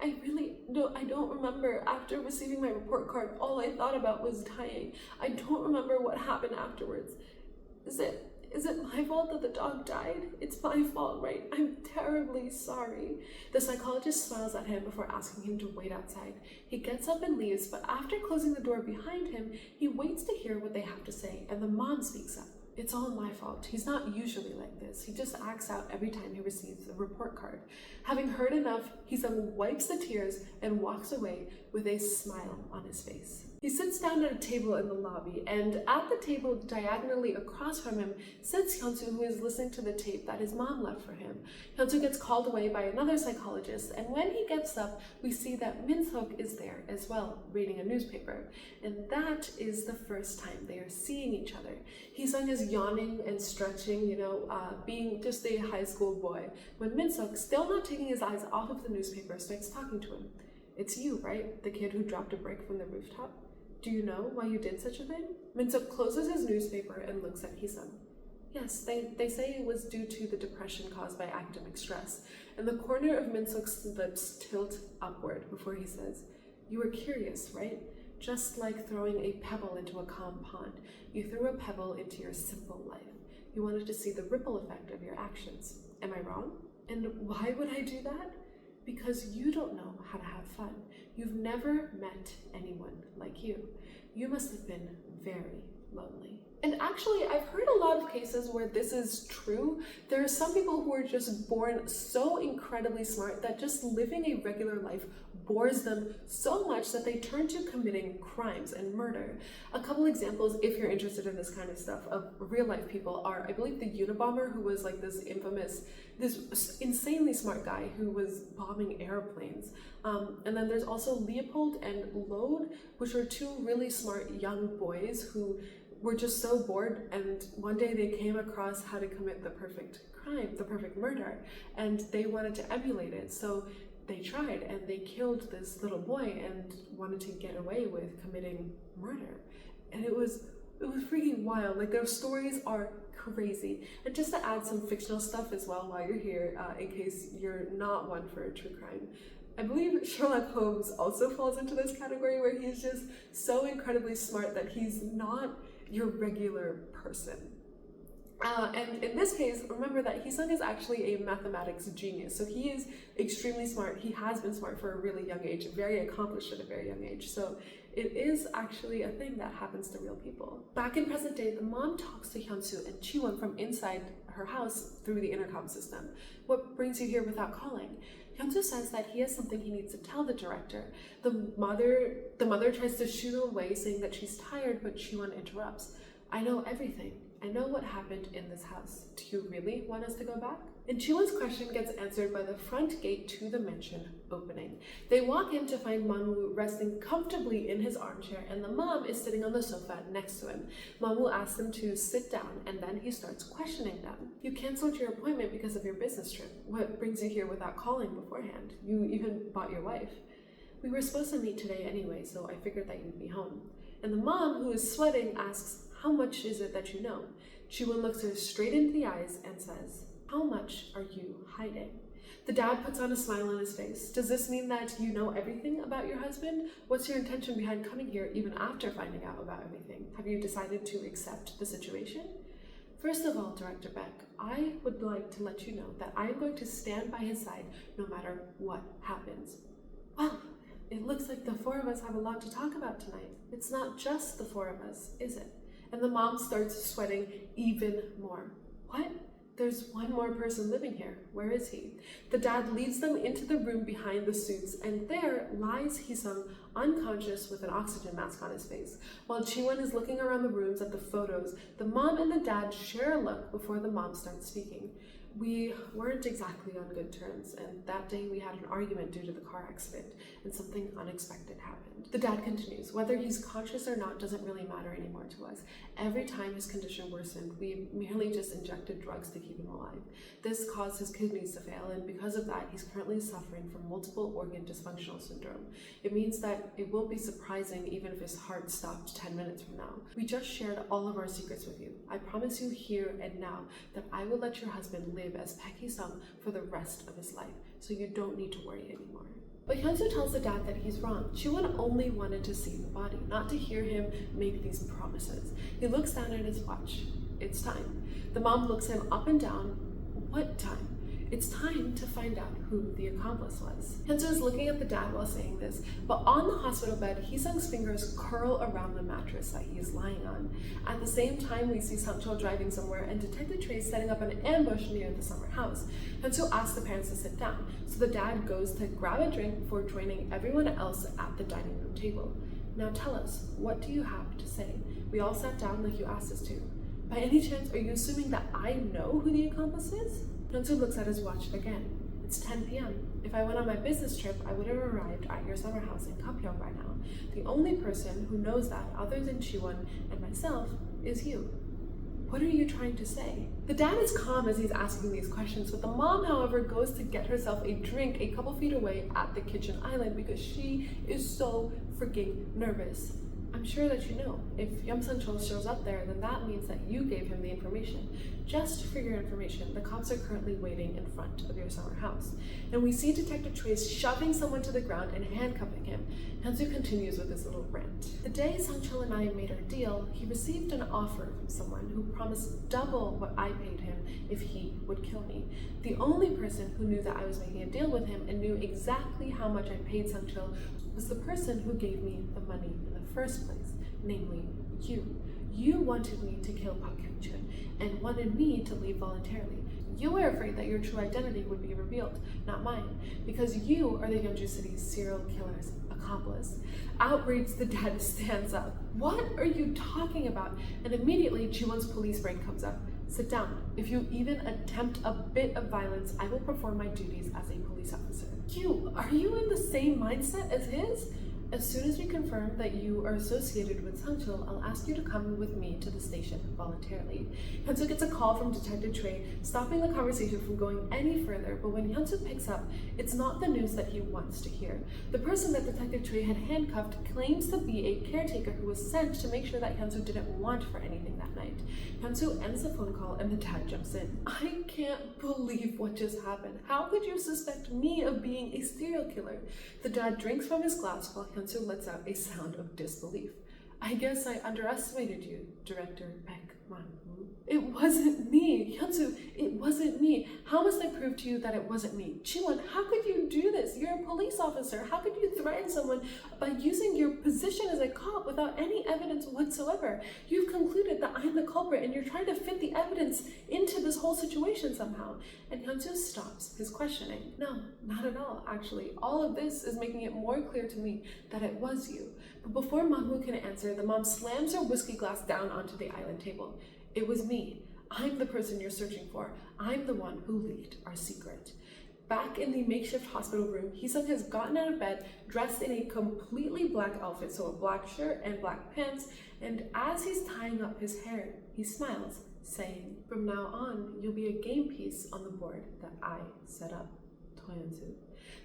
I don't remember. After receiving my report card, all I thought about was dying. I don't remember what happened afterwards. Is it my fault that the dog died? It's my fault, right? I'm terribly sorry. The psychologist smiles at him before asking him to wait outside. He gets up and leaves, but after closing the door behind him, he waits to hear what they have to say, and the mom speaks up. It's all my fault. He's not usually like this. He just acts out every time he receives a report card. Having heard enough, Hee-sung wipes the tears and walks away with a smile on his face. He sits down at a table in the lobby, and at the table diagonally across from him sits Hyun-soo, who is listening to the tape that his mom left for him. Hyun-soo gets called away by another psychologist, and when he gets up, we see that Min-seok is there as well, reading a newspaper. And that is the first time they are seeing each other. Hee-sung is yawning and stretching, being just a high school boy, when Min-seok, still not taking his eyes off of the newspaper, starts talking to him. It's you, right? The kid who dropped a brick from the rooftop? Do you know why you did such a thing? Min-seok closes his newspaper and looks at Hee-sung. Yes, they say it was due to the depression caused by academic stress. And the corner of Min-seok's lips tilt upward before he says, you were curious, right? Just like throwing a pebble into a calm pond. You threw a pebble into your simple life. You wanted to see the ripple effect of your actions. Am I wrong? And why would I do that? Because you don't know how to have fun. You've never met anyone like you. You must have been very lonely. And actually, I've heard a lot of cases where this is true. There are some people who are just born so incredibly smart that just living a regular life bores them so much that they turn to committing crimes and murder. A couple examples, if you're interested in this kind of stuff, of real life people are, I believe, the Unabomber, who was like this insanely smart guy who was bombing airplanes. And then there's also Leopold and Lode, which are two really smart young boys who were just so bored, and one day they came across how to commit the perfect crime, the perfect murder, and they wanted to emulate it. So they tried, and they killed this little boy and wanted to get away with committing murder. And it was freaking wild. Like, their stories are crazy. And just to add some fictional stuff as well while you're here, in case you're not one for a true crime, I believe Sherlock Holmes also falls into this category, where he's just so incredibly smart that he's not your regular person. And in this case, remember that Hee-sung is actually a mathematics genius. So he is extremely smart. He has been smart for a really young age, very accomplished at a very young age. So it is actually a thing that happens to real people. Back in present day, the mom talks to Hyun-soo and Chae-Won from inside her house through the intercom system. What brings you here without calling? Hyun-soo says that he has something he needs to tell the director. The mother tries to shoo him away, saying that she's tired, but Chae-Won interrupts. I know everything. I know what happened in this house. Do you really want us to go back? And Chae-Won's question gets answered by the front gate to the mansion opening. They walk in to find Manwoo resting comfortably in his armchair, and the mom is sitting on the sofa next to him. Manwoo asks them to sit down, and then he starts questioning them. You canceled your appointment because of your business trip. What brings you here without calling beforehand? You even bought your wife. We were supposed to meet today anyway, so I figured that you'd be home. And the mom, who is sweating, asks, how much is it that you know? Chae-Won looks her straight into the eyes and says, how much are you hiding? The dad puts on a smile on his face. Does this mean that you know everything about your husband? What's your intention behind coming here even after finding out about everything? Have you decided to accept the situation? First of all, Director Beck, I would like to let you know that I am going to stand by his side no matter what happens. Well, it looks like the four of us have a lot to talk about tonight. It's not just the four of us, is it? And the mom starts sweating even more. What? There's one more person living here. Where is he? The dad leads them into the room behind the suits, and there lies Hee-sung unconscious with an oxygen mask on his face. While Chae-Won is looking around the rooms at the photos, the mom and the dad share a look before the mom starts speaking. We weren't exactly on good terms, and that day we had an argument due to the car accident, and something unexpected happened. The dad continues, whether he's conscious or not doesn't really matter anymore to us. Every time his condition worsened, we merely just injected drugs to keep him alive. This caused his kidneys to fail, and because of that, he's currently suffering from multiple organ dysfunctional syndrome. It means that it won't be surprising even if his heart stopped 10 minutes from now. We just shared all of our secrets with you. I promise you here and now that I will let your husband live as Baek Hee-sung for the rest of his life, so you don't need to worry anymore. But Hyun-soo tells the dad that he's wrong. Chae-Won only wanted to see the body, not to hear him make these promises. He looks down at his watch. It's time. The mom looks him up and down. What time? It's time to find out who the accomplice was. Hyun-soo is looking at the dad while saying this, but on the hospital bed, Hee-sung's fingers curl around the mattress that he is lying on. At the same time, we see Sang-chul driving somewhere and Detective Trey setting up an ambush near the summer house. Hyun-soo asks the parents to sit down, so the dad goes to grab a drink before joining everyone else at the dining room table. Now tell us, what do you have to say? We all sat down like you asked us to. By any chance, are you assuming that I know who the accomplice is? Hyun-soo looks at his watch again. It's 10 p.m. If I went on my business trip, I would have arrived at your summer house in Kapyeong by now. The only person who knows that, other than Chae-Won and myself, is you. What are you trying to say? The dad is calm as he's asking these questions, but the mom, however, goes to get herself a drink a couple feet away at the kitchen island because she is so freaking nervous. I'm sure that you know, if Yum Sun-chul shows up there, then that means that you gave him the information. Just for your information, the cops are currently waiting in front of your summer house. And we see Detective Chae shoving someone to the ground and handcuffing him. Hyun-soo continues with his little rant. The day Sang-chul and I made our deal, he received an offer from someone who promised double what I paid him if he would kill me. The only person who knew that I was making a deal with him and knew exactly how much I paid Sang-chul was the person who gave me the money in the first place, namely you. You wanted me to kill Park Hyun-chun and wanted me to leave voluntarily. You were afraid that your true identity would be revealed, not mine, because you are the Yeonju City's serial killer's accomplice. Outraged, the dad stands up. What are you talking about? And immediately, Chae-Won's police brain comes up. Sit down. If you even attempt a bit of violence, I will perform my duties as a police officer. Are you in the same mindset as his? As soon as we confirm that you are associated with Sang-chul, I'll ask you to come with me to the station voluntarily. Hyun-soo gets a call from Detective Chae, stopping the conversation from going any further, but when Hyun-soo picks up, it's not the news that he wants to hear. The person that Detective Chae had handcuffed claims to be a caretaker who was sent to make sure that Hyun-soo didn't want for anything that night. Hyun-soo ends the phone call and the dad jumps in. I can't believe what just happened. How could you suspect me of being a serial killer? The dad drinks from his glass while Hyun-soo lets out a sound of disbelief. I guess I underestimated you, Director Baek Man-woo. It wasn't me, Hyun-soo, it wasn't me. How must I prove to you that it wasn't me? Chae-Won, how could you do this? You're a police officer. How could you threaten someone by using your position as a cop without any evidence whatsoever? You've concluded that I'm the culprit and you're trying to fit the evidence into this whole situation somehow. And Hyun-soo stops his questioning. No, not at all, actually. All of this is making it more clear to me that it was you. But before Man-woo can answer, the mom slams her whiskey glass down onto the island table. It was me. I'm the person you're searching for. I'm the one who leaked our secret. Back in the makeshift hospital room, Hee-sung has gotten out of bed, dressed in a completely black outfit, so a black shirt and black pants, and as he's tying up his hair, he smiles, saying, from now on, you'll be a game piece on the board that I set up. Hyun-soo.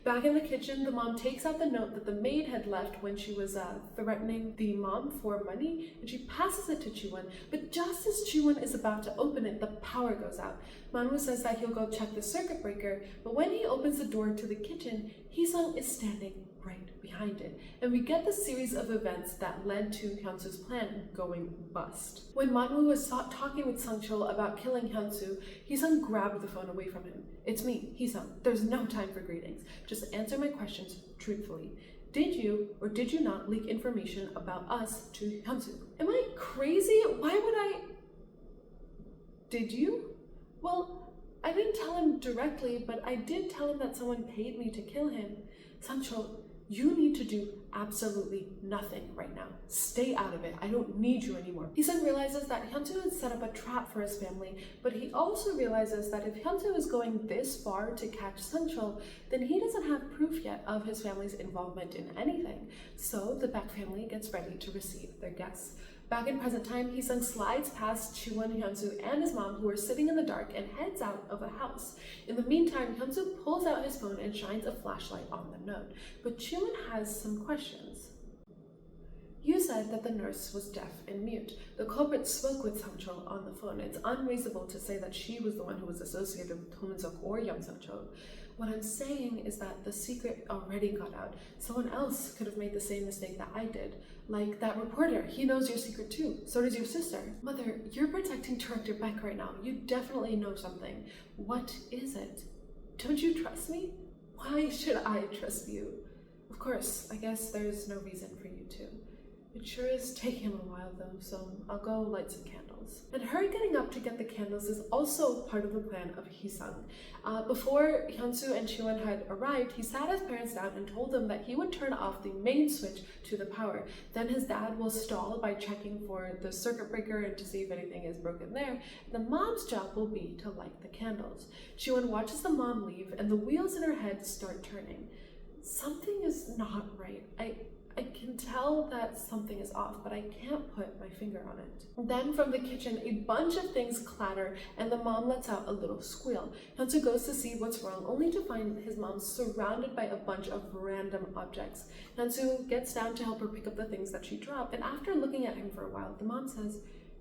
Back in the kitchen, the mom takes out the note that the maid had left when she was threatening the mom for money, and she passes it to Chae-Won. But just as Chae-Won is about to open it, the power goes out. Man-woo says that he'll go check the circuit breaker, but when he opens the door to the kitchen, Hee-sung is standing right behind it, and we get the series of events that led to Hyun-soo's plan going bust. When Man-woo was talking with Sang-chul about killing Hyun-soo, Hee-sung grabbed the phone away from him. It's me, Hee-sung. There's no time for greetings. Just answer my questions truthfully. Did you or did you not leak information about us to Hyun-soo? Am I crazy? Why would I? Did you? Well, I didn't tell him directly, but I did tell him that someone paid me to kill him. Sang-chul, you need to do absolutely nothing right now. Stay out of it. I don't need you anymore. Hee-sung realizes that Hyun-soo had set up a trap for his family, but he also realizes that if Hyun-soo is going this far to catch Sang-chul, then he doesn't have proof yet of his family's involvement in anything. So the Baek family gets ready to receive their guests. Back in present time, Hee-sung slides past Chae-Won, Hyun-soo, and his mom, who are sitting in the dark, and heads out of the house. In the meantime, Hyun-soo pulls out his phone and shines a flashlight on the note. But Chae-Won has some questions. You said that the nurse was deaf and mute. The culprit spoke with Sang-chul on the phone. It's unreasonable to say that she was the one who was associated with Ho Min-suk or Young Sang-chul. What I'm saying is that the secret already got out. Someone else could have made the same mistake that I did. Like that reporter, he knows your secret too. So does your sister. Mother, you're protecting Director Baek right now. You definitely know something. What is it? Don't you trust me? Why should I trust you? Of course, I guess there's no reason for you to. It sure is taking him a while though, so I'll go light some candles. And her getting up to get the candles is also part of the plan of Hee-sung. Before Hyun-soo and Chae-Won had arrived, he sat his parents down and told them that he would turn off the main switch to the power. Then his dad will stall by checking for the circuit breaker and to see if anything is broken there. The mom's job will be to light the candles. Chae-Won watches the mom leave and the wheels in her head start turning. Something is not right. I can tell that something is off, but I can't put my finger on it. Then from the kitchen, a bunch of things clatter and the mom lets out a little squeal. Hyun-soo goes to see what's wrong, only to find his mom surrounded by a bunch of random objects. Hyun-soo gets down to help her pick up the things that she dropped, and after looking at him for a while, the mom says,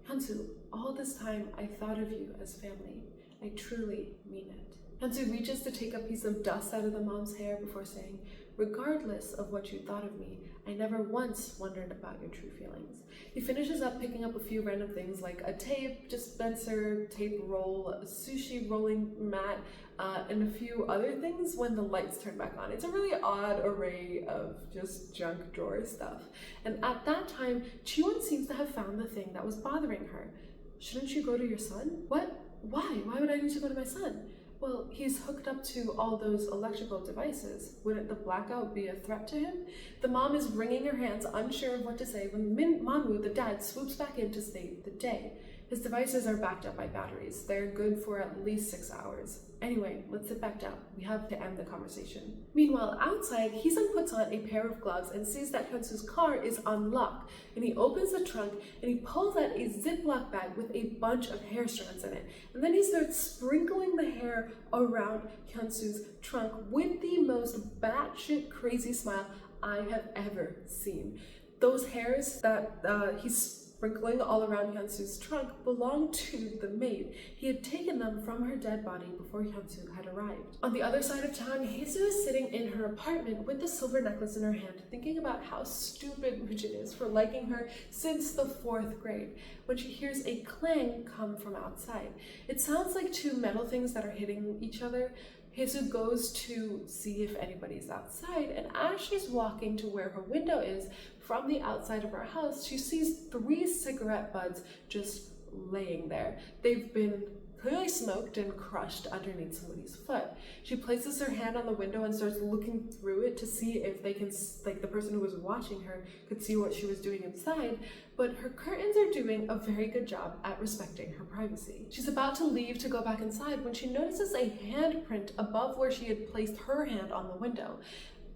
"Hyun-soo, all this time I thought of you as family. I truly mean it." Hyun-soo reaches to take a piece of dust out of the mom's hair before saying, "Regardless of what you thought of me, I never once wondered about your true feelings." He finishes up picking up a few random things like a tape dispenser, tape roll, a sushi rolling mat, and a few other things when the lights turn back on. It's a really odd array of just junk drawer stuff. And at that time, Chae-Won seems to have found the thing that was bothering her. "Shouldn't you go to your son?" "What? Why? Why would I need to go to my son?" "Well, he's hooked up to all those electrical devices. Wouldn't the blackout be a threat to him?" The mom is wringing her hands, unsure of what to say, when Manwoo, the dad, swoops back in to save the day. His devices are backed up by batteries. They're good for at least 6 hours. "Anyway, let's sit back down. We have to end the conversation." Meanwhile, outside, Hee-sung puts on a pair of gloves and sees that Hyun-soo's car is unlocked. And he opens the trunk and he pulls out a Ziploc bag with a bunch of hair strands in it. And then he starts sprinkling the hair around Hyun-soo's trunk with the most batshit crazy smile I have ever seen. Those hairs that he's sprinkling all around Hyun-soo's trunk belonged to the maid. He had taken them from her dead body before Hyun-soo had arrived. On the other side of town, Hae-soo is sitting in her apartment with the silver necklace in her hand, thinking about how stupid Richard is for liking her since the 4th grade, when she hears a clang come from outside. It sounds like two metal things that are hitting each other. Hae-soo goes to see if anybody's outside, and as she's walking to where her window is, from the outside of her house, she sees 3 cigarette butts just laying there. They've been clearly smoked and crushed underneath somebody's foot. She places her hand on the window and starts looking through it to see if they can, like the person who was watching her could see what she was doing inside, but her curtains are doing a very good job at respecting her privacy. She's about to leave to go back inside when she notices a handprint above where she had placed her hand on the window.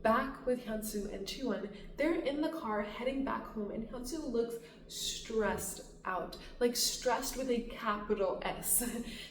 Back with Hyun-soo and Chae-Won, they're in the car heading back home, and Hyun-soo looks stressed out, like stressed with a capital S.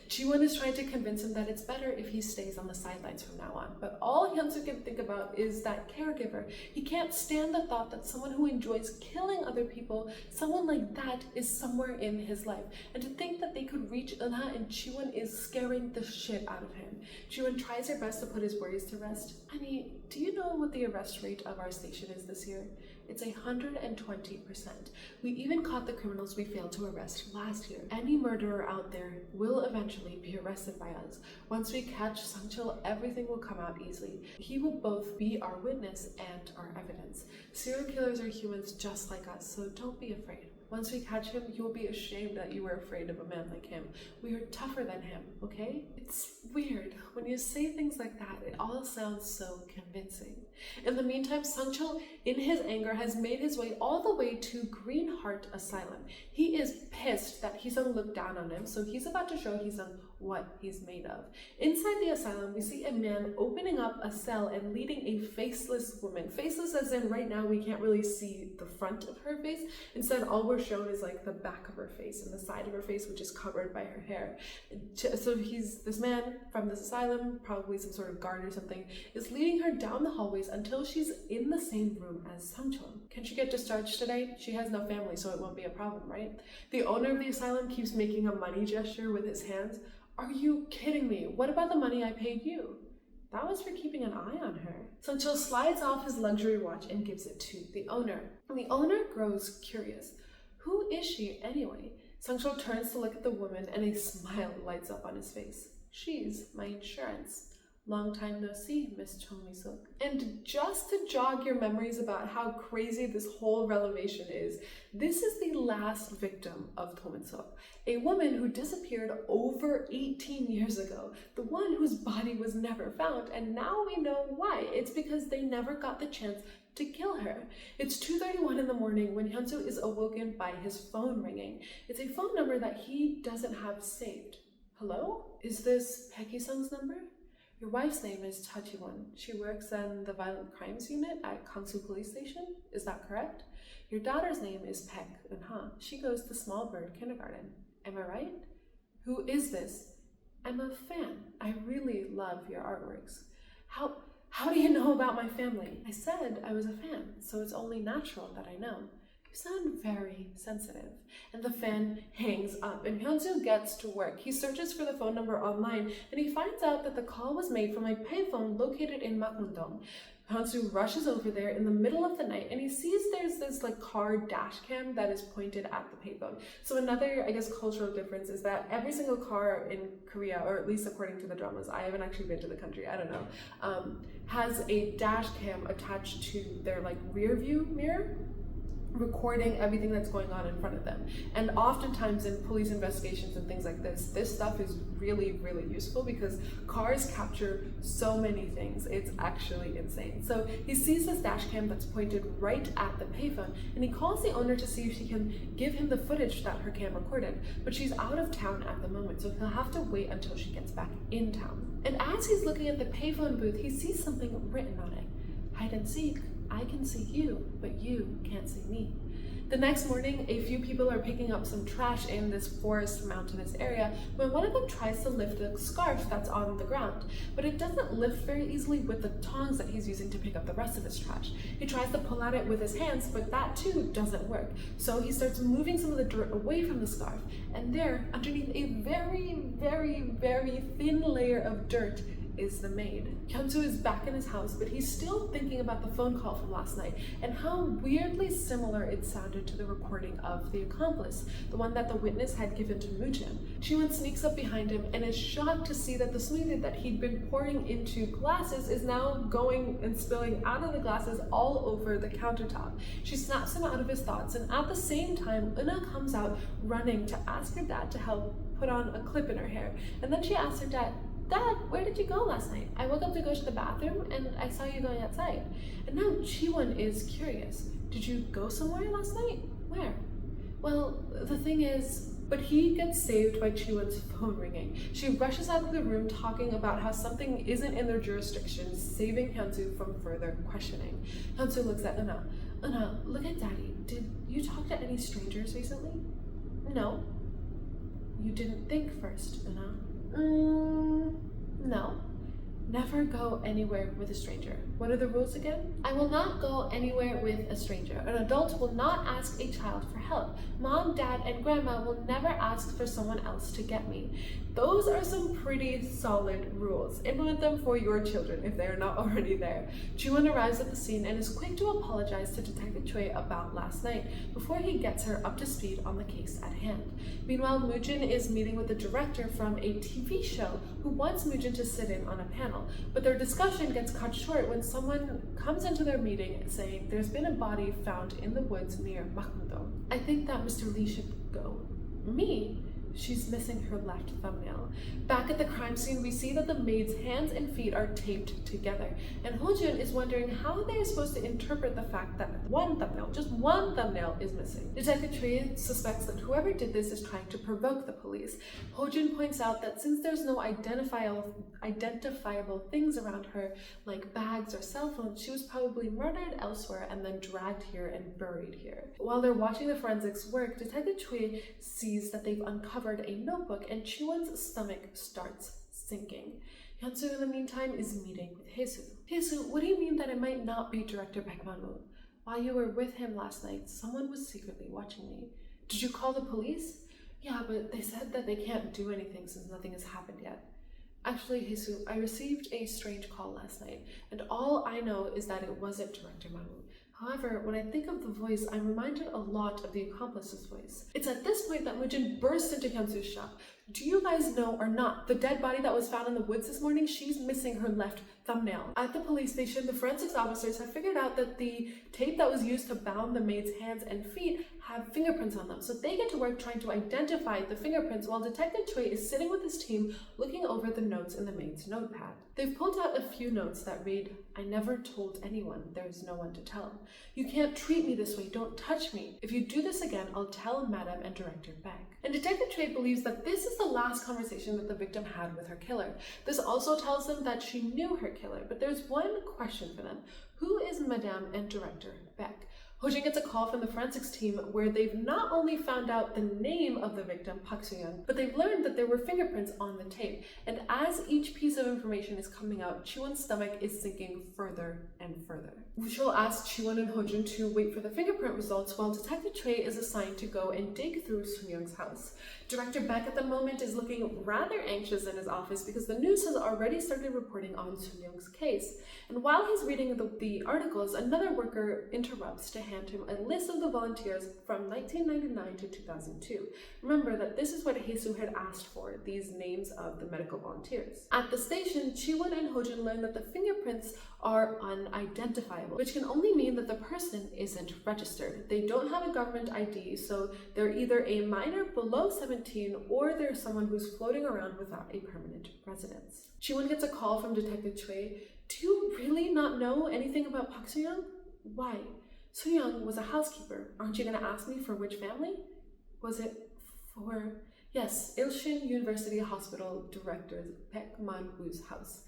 Chae-Won is trying to convince him that it's better if he stays on the sidelines from now on, but all Hyun-soo can think about is that caregiver. He can't stand the thought that someone who enjoys killing other people, someone like that, is somewhere in his life, and to think that they could reach Eunha and Chae-Won is scaring the shit out of him. Chae-Won tries her best to put his worries to rest. "Honey, do you know what the arrest rate of our station is this year? It's 120%. We even caught the criminals we failed to arrest last year. Any murderer out there will eventually be arrested by us. Once we catch Sang-chul, everything will come out easily. He will both be our witness and our evidence. Serial killers are humans just like us, so don't be afraid. Once we catch him, you will be ashamed that you were afraid of a man like him. We are tougher than him, okay?" It's weird. When you say things like that, it all sounds so convincing. In the meantime, Sang-chul, in his anger, has made his way all the way to Green Heart Asylum. He is pissed that Hee-sung looked down on him, so he's about to show Hee-sung what he's made of. Inside the asylum, we see a man opening up a cell and leading a faceless woman. Faceless as in right now we can't really see the front of her face. Instead, all we're shown is like the back of her face and the side of her face, which is covered by her hair. So this man from this asylum, probably some sort of guard or something, is leading her down the hallways until she's in the same room as Sang-chul. Can she get discharged today? She has no family, so it won't be a problem, right? The owner of the asylum keeps making a money gesture with his hands. Are you kidding me? What about the money I paid you? That was for keeping an eye on her. Sang-chul slides off his luxury watch and gives it to the owner. And the owner grows curious. Who is she anyway? Sang-chul turns to look at the woman and a smile lights up on his face. She's my insurance. Long time no see, Miss Chung Mi-suk. And just to jog your memories about how crazy this whole revelation is, this is the last victim of Tomin-suk, a woman who disappeared over 18 years ago, the one whose body was never found, and now we know why. It's because they never got the chance to kill her. It's 2:31 in the morning when Hyun-soo is awoken by his phone ringing. It's a phone number that he doesn't have saved. Hello? Is this Peggy Sung's number? Your wife's name is Chae-Won. She works in the Violent Crimes Unit at Kangsu Police Station. Is that correct? Your daughter's name is Paek Eun-ha. She goes to Small Bird Kindergarten. Am I right? Who is this? I'm a fan. I really love your artworks. How do you know about my family? I said I was a fan, so it's only natural that I know. You sound very sensitive. And the fan hangs up, and Hyunsu gets to work. He searches for the phone number online, and he finds out that the call was made from a payphone located in Makmundong. Hyunsu rushes over there in the middle of the night, and he sees there's this car dash cam that is pointed at the payphone. So another, I guess, cultural difference is that every single car in Korea, or at least according to the dramas, I haven't actually been to the country, I don't know, has a dash cam attached to their rear view mirror, recording everything that's going on in front of them. And oftentimes in police investigations and things like this stuff is really, really useful because cars capture so many things. It's actually insane. So he sees this dash cam that's pointed right at the payphone, and he calls the owner to see if she can give him the footage that her cam recorded, but she's out of town at the moment, so he'll have to wait until she gets back in town. And as he's looking at the payphone booth, he sees something written on it. Hide and seek. I can see you, but you can't see me. The next morning, a few people are picking up some trash in this forest mountainous area when one of them tries to lift a scarf that's on the ground, but it doesn't lift very easily with the tongs that he's using to pick up the rest of his trash. He tries to pull at it with his hands, but that too doesn't work. So he starts moving some of the dirt away from the scarf, and there, underneath a very, very, very thin layer of dirt, is the maid. Hyunsu is back in his house, but he's still thinking about the phone call from last night and how weirdly similar it sounded to the recording of the accomplice, the one that the witness had given to Moojin. Chae-Won sneaks up behind him and is shocked to see that the smoothie that he'd been pouring into glasses is now going and spilling out of the glasses all over the countertop. She snaps him out of his thoughts, and at the same time, Euna comes out running to ask her dad to help put on a clip in her hair. And then she asks her dad, Dad, where did you go last night? I woke up to go to the bathroom and I saw you going outside. And now Chae-Won is curious. Did you go somewhere last night? Where? Well, the thing is, but he gets saved by Chae-Won's phone ringing. She rushes out of the room talking about how something isn't in their jurisdiction, saving Hyunsu from further questioning. Hyunsu looks at Euna. Euna, look at Daddy. Did you talk to any strangers recently? No. You didn't think first, Euna. No. Never go anywhere with a stranger. What are the rules again? I will not go anywhere with a stranger. An adult will not ask a child for help. Mom, Dad, and Grandma will never ask for someone else to get me. Those are some pretty solid rules. Implement them for your children if they are not already there. Chae-Won arrives at the scene and is quick to apologize to Detective Choi about last night before he gets her up to speed on the case at hand. Meanwhile, Moojin is meeting with the director from a TV show who wants Moojin to sit in on a panel, but their discussion gets cut short when someone comes into their meeting saying there's been a body found in the woods near Makmundong. I think that Mr. Lee should go. Me? She's missing her left thumbnail. Back at the crime scene, we see that the maid's hands and feet are taped together, and Ho-jun is wondering how they are supposed to interpret the fact that just one thumbnail is missing. Detective Choi suspects that whoever did this is trying to provoke the police. Ho-jun points out that since there's no identifiable things around her, like bags or cell phones, she was probably murdered elsewhere and then dragged here and buried here. While they're watching the forensics work, Detective Choi sees that they've uncovered a notebook, and Chae-Won's stomach starts sinking. Hyunsu, in the meantime, is meeting with Hae-soo. Hae-soo, what do you mean that it might not be Director Baek Man-woo? While you were with him last night, someone was secretly watching me. Did you call the police? Yeah, but they said that they can't do anything since nothing has happened yet. Actually, Hae-soo, I received a strange call last night, and all I know is that it wasn't Director Man-woo. However, when I think of the voice, I'm reminded a lot of the accomplice's voice. It's at this point that Moojin bursts into Hyunsu's shop. Do you guys know or not, the dead body that was found in the woods this morning, she's missing her left thumbnail. At the police station, the forensics officers have figured out that the tape that was used to bound the maid's hands and feet have fingerprints on them, so they get to work trying to identify the fingerprints while Detective Choi is sitting with his team looking over the notes in the maid's notepad. They've pulled out a few notes that read, I never told anyone, there's no one to tell. You can't treat me this way, don't touch me. If you do this again, I'll tell Madam and Director Baek. And Detective Choi believes that this is the last conversation that the victim had with her killer. This also tells them that she knew her killer, but there's one question for them. Who is Madame and Director Beck? Ho-jin gets a call from the forensics team where they've not only found out the name of the victim, Park Soo-young, but they've learned that there were fingerprints on the tape. And as each piece of information is coming out, Chae-Won's stomach is sinking further and further. Woo-chul asks Chae-Won and Ho-jin to wait for the fingerprint results while Detective Chae is assigned to go and dig through Soo-young's house. Director Beck at the moment is looking rather anxious in his office because the news has already started reporting on Soo-young's case. And while he's reading the articles, another worker interrupts to hand him a list of the volunteers from 1999 to 2002. Remember that this is what Hae-soo had asked for, these names of the medical volunteers. At the station, Chae-Won and Ho-jin learn that the fingerprints are unidentifiable, which can only mean that the person isn't registered. They don't have a government ID, so they're either a minor below 17 or they're someone who's floating around without a permanent residence. Chae-Won gets a call from Detective Chae. Do you really not know anything about Park Soo-young? Why? Soo-young was a housekeeper. Aren't you gonna ask me for which family? Was it for... Yes, Ilshin University Hospital Director Baek Man-woo's house.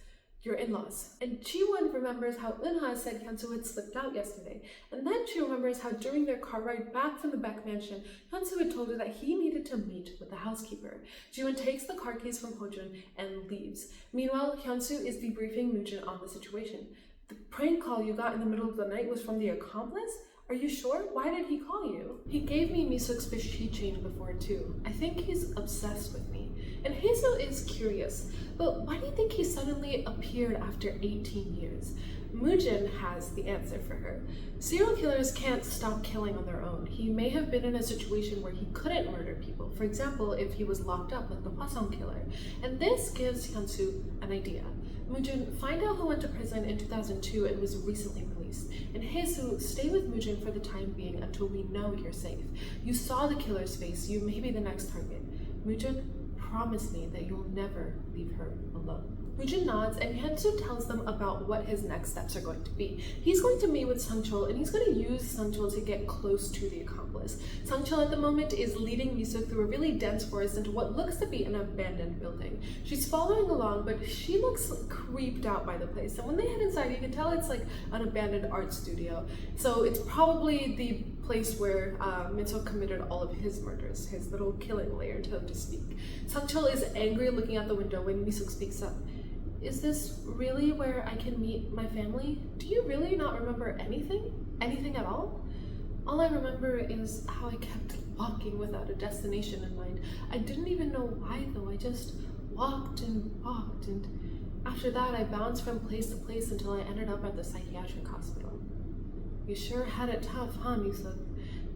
Your in-laws. And Chae-Won remembers how Eun-ha said Hyun-soo had slipped out yesterday. And then she remembers how during their car ride back from the Beck mansion, Hyun-soo had told her that he needed to meet with the housekeeper. Chae-Won takes the car keys from Ho-jin and leaves. Meanwhile, Hyun-soo is debriefing Moo-jin on the situation. The prank call you got in the middle of the night was from the accomplice? Are you sure? Why did he call you? He gave me Mi-suk's fish keychain before too. I think he's obsessed with me. And Hae-soo is curious, but why do you think he suddenly appeared after 18 years? Moo-jin has the answer for her. Serial killers can't stop killing on their own. He may have been in a situation where he couldn't murder people. For example, if he was locked up like the Hwasong killer. And this gives Hyun-soo an idea. Moo-jin, find out who went to prison in 2002 and was recently released. And Hae-soo, stay with Moo-jin for the time being until we know you're safe. You saw the killer's face. You may be the next target. Moo-jin, promise me that you'll never leave her alone. Moo-jin nods and Hyun-soo tells them about what his next steps are going to be. He's going to meet with Sang-chul and he's going to use Sang-chul to get close to the accomplice. Sang-chul at the moment is leading Mi-suk through a really dense forest into what looks to be an abandoned building. She's following along, but she looks creeped out by the place. And when they head inside, you can tell it's like an abandoned art studio. So it's probably the place where Min-suk committed all of his murders, his little killing lair, so to speak. Sang-chul is angry looking out the window when Mi-suk speaks up. Is this really where I can meet my family? Do you really not remember anything? Anything at all? All I remember is how I kept walking without a destination in mind. I didn't even know why though. I just walked and walked, and after that I bounced from place to place until I ended up at the psychiatric hospital. You sure had it tough, huh, Mi-suk?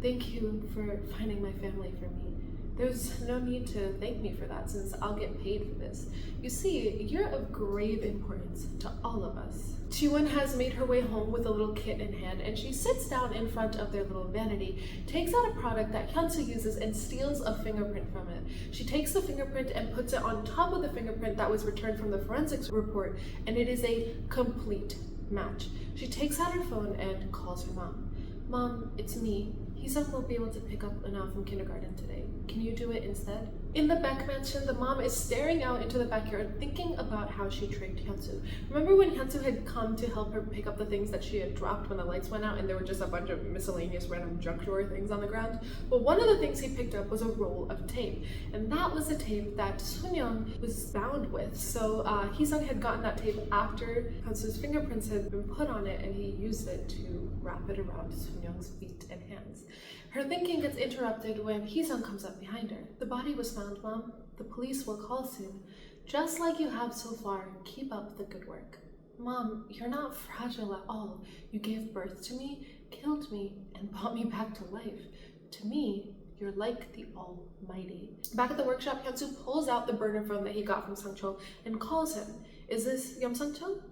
Thank you for finding my family for me. There's no need to thank me for that since I'll get paid for this. You see, you're of grave importance to all of us. Chae-Won has made her way home with a little kit in hand and she sits down in front of their little vanity, takes out a product that Hyun-soo uses and steals a fingerprint from it. She takes the fingerprint and puts it on top of the fingerprint that was returned from the forensics report, and it is a complete match. She takes out her phone and calls her mom. Mom, it's me. Hee-sung won't be able to pick up Eun-ha from kindergarten today. Can you do it instead? In the Beck mansion, the mom is staring out into the backyard thinking about how she tricked Hyun-soo. Remember when Hyun-soo had come to help her pick up the things that she had dropped when the lights went out and there were just a bunch of miscellaneous random junk drawer things on the ground? Well, one of the things he picked up was a roll of tape, and that was the tape that Sun-young was bound with. So Hee-sung had gotten that tape after Hyun-soo's fingerprints had been put on it, and he used it to wrap it around Sun-young's feet and hands. Her thinking gets interrupted when Hee-sung comes up behind her. The body was found, Mom. The police will call soon. Just like you have so far, keep up the good work. Mom, you're not fragile at all. You gave birth to me, killed me, and brought me back to life. To me, you're like the Almighty. Back at the workshop, Hyun-soo pulls out the burner phone that he got from Sang-chul and calls him. Is this Yum Sang-chul?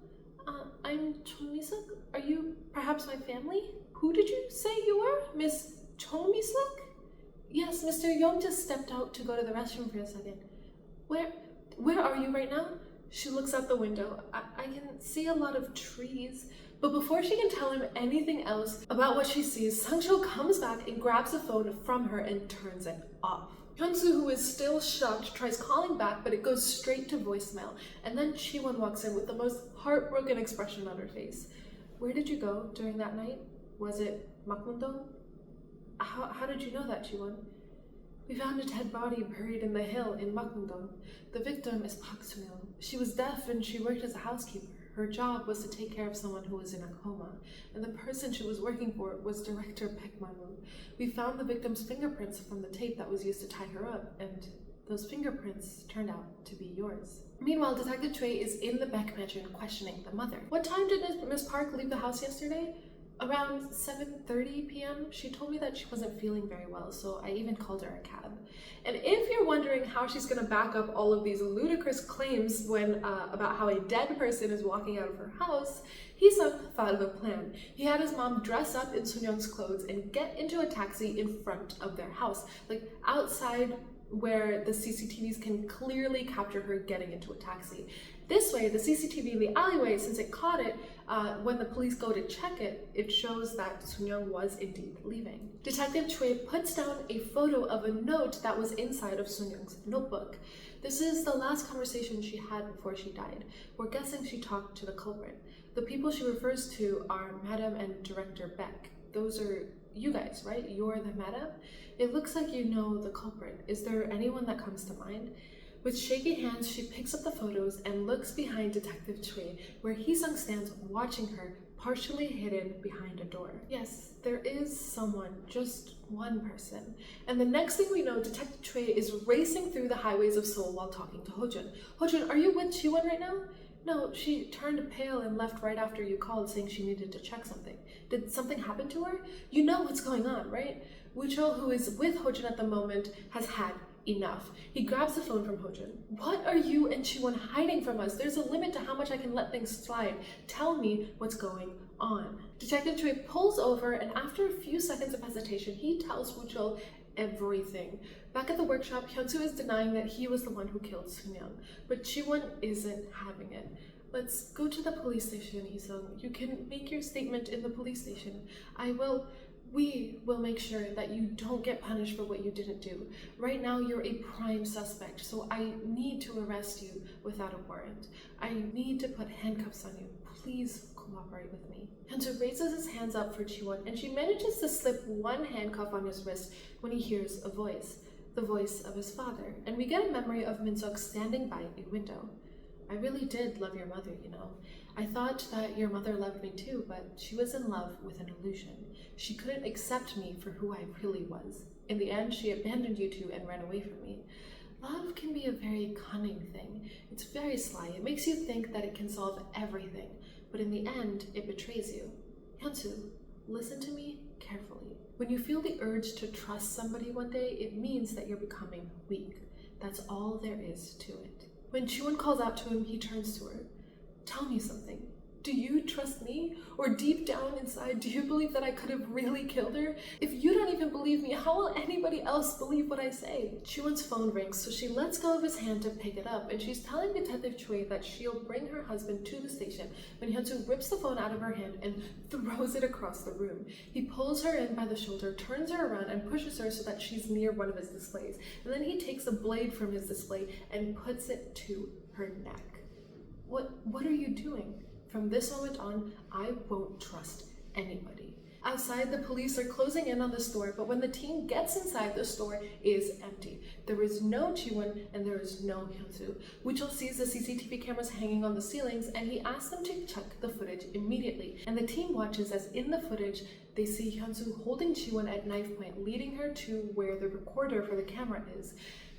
I'm Chon Mi-suk. Are you perhaps my family? Who did you say you were? Miss Chon Mi-suk? Yes, Mr. Yong just stepped out to go to the restroom for a second. Where are you right now? She looks out the window. I can see a lot of trees. But before she can tell him anything else about what she sees, Sang-chul comes back and grabs the phone from her and turns it off. Hyun-soo, who is still shocked, tries calling back, but it goes straight to voicemail. And then Chae-Won walks in with the most heartbroken expression on her face. Where did you go during that night? Was it Makmundong? How did you know that, Chae-Won? We found a dead body buried in the hill in Makmundong. The victim is Park Soo-young. She was deaf and she worked as a housekeeper. Her job was to take care of someone who was in a coma, and the person she was working for was director Baek Man-woo. We found the victim's fingerprints from the tape that was used to tie her up, and those fingerprints turned out to be yours. Meanwhile, Detective Chae is in the Baek mansion questioning the mother. What time did Miss Park leave the house yesterday? Around 7:30 p.m. She told me that she wasn't feeling very well, so I even called her a cab. And if you're wondering how she's gonna back up all of these ludicrous claims when about how a dead person is walking out of her house, Hee-sung thought of a plan. He had his mom dress up in Soon-young's clothes and get into a taxi in front of their house, like outside where the CCTVs can clearly capture her getting into a taxi. This way, the CCTV in the alleyway, since it caught it, when the police go to check it, it shows that Soon-young was indeed leaving. Detective Chae puts down a photo of a note that was inside of Soon-young's notebook. This is the last conversation she had before she died. We're guessing she talked to the culprit. The people she refers to are Madam and Director Baek. Those are you guys, right? You're the Madam? It looks like you know the culprit. Is there anyone that comes to mind? With shaky hands, she picks up the photos and looks behind Detective Chae, where Hee-sung stands watching her, partially hidden behind a door. Yes, there is someone, just one person. And the next thing we know, Detective Chae is racing through the highways of Seoul while talking to Ho-jun. Ho-jun, are you with Chae-Won right now? No, she turned pale and left right after you called, saying she needed to check something. Did something happen to her? You know what's going on, right? Woo-chul, who is with Ho-jun at the moment, has had enough. He grabs the phone from Ho-jun. What are you and Chae-Won hiding from us? There's a limit to how much I can let things slide. Tell me what's going on. Detective Chae pulls over, and after a few seconds of hesitation, he tells Woo-chul everything. Back at the workshop, Hyun-soo is denying that he was the one who killed Soon-young, but Chae-Won isn't having it. Let's go to the police station, Hee-sung. You can make your statement in the police station. We will make sure that you don't get punished for what you didn't do. Right now, you're a prime suspect, so I need to arrest you without a warrant. I need to put handcuffs on you. Please cooperate with me. Hyun-soo raises his hands up for Chae-Won, and she manages to slip one handcuff on his wrist when he hears a voice, the voice of his father, and we get a memory of Min-seok standing by a window. I really did love your mother, you know. I thought that your mother loved me too, but she was in love with an illusion. She couldn't accept me for who I really was. In the end, she abandoned you two and ran away from me. Love can be a very cunning thing. It's very sly. It makes you think that it can solve everything, but in the end, it betrays you. Hyun-soo, listen to me carefully. When you feel the urge to trust somebody one day, it means that you're becoming weak. That's all there is to it. When Chae-Won calls out to him, he turns to her. Tell me something. Do you trust me? Or deep down inside, do you believe that I could have really killed her? If you don't even believe me, how will anybody else believe what I say? Chae-Won's phone rings, so she lets go of his hand to pick it up, and she's telling Detective Chae that she'll bring her husband to the station when Hyun-soo rips the phone out of her hand and throws it across the room. He pulls her in by the shoulder, turns her around, and pushes her so that she's near one of his displays. And then he takes a blade from his display and puts it to her neck. What are you doing? From this moment on, I won't trust anybody. Outside, the police are closing in on the store, but when the team gets inside, the store is empty. There is no Chae-Won and there is no Hyun-soo. Woo-chul sees the CCTV cameras hanging on the ceilings, and he asks them to check the footage immediately. And the team watches as in the footage, they see Hyun-soo holding Chae-Won at knife point, leading her to where the recorder for the camera is.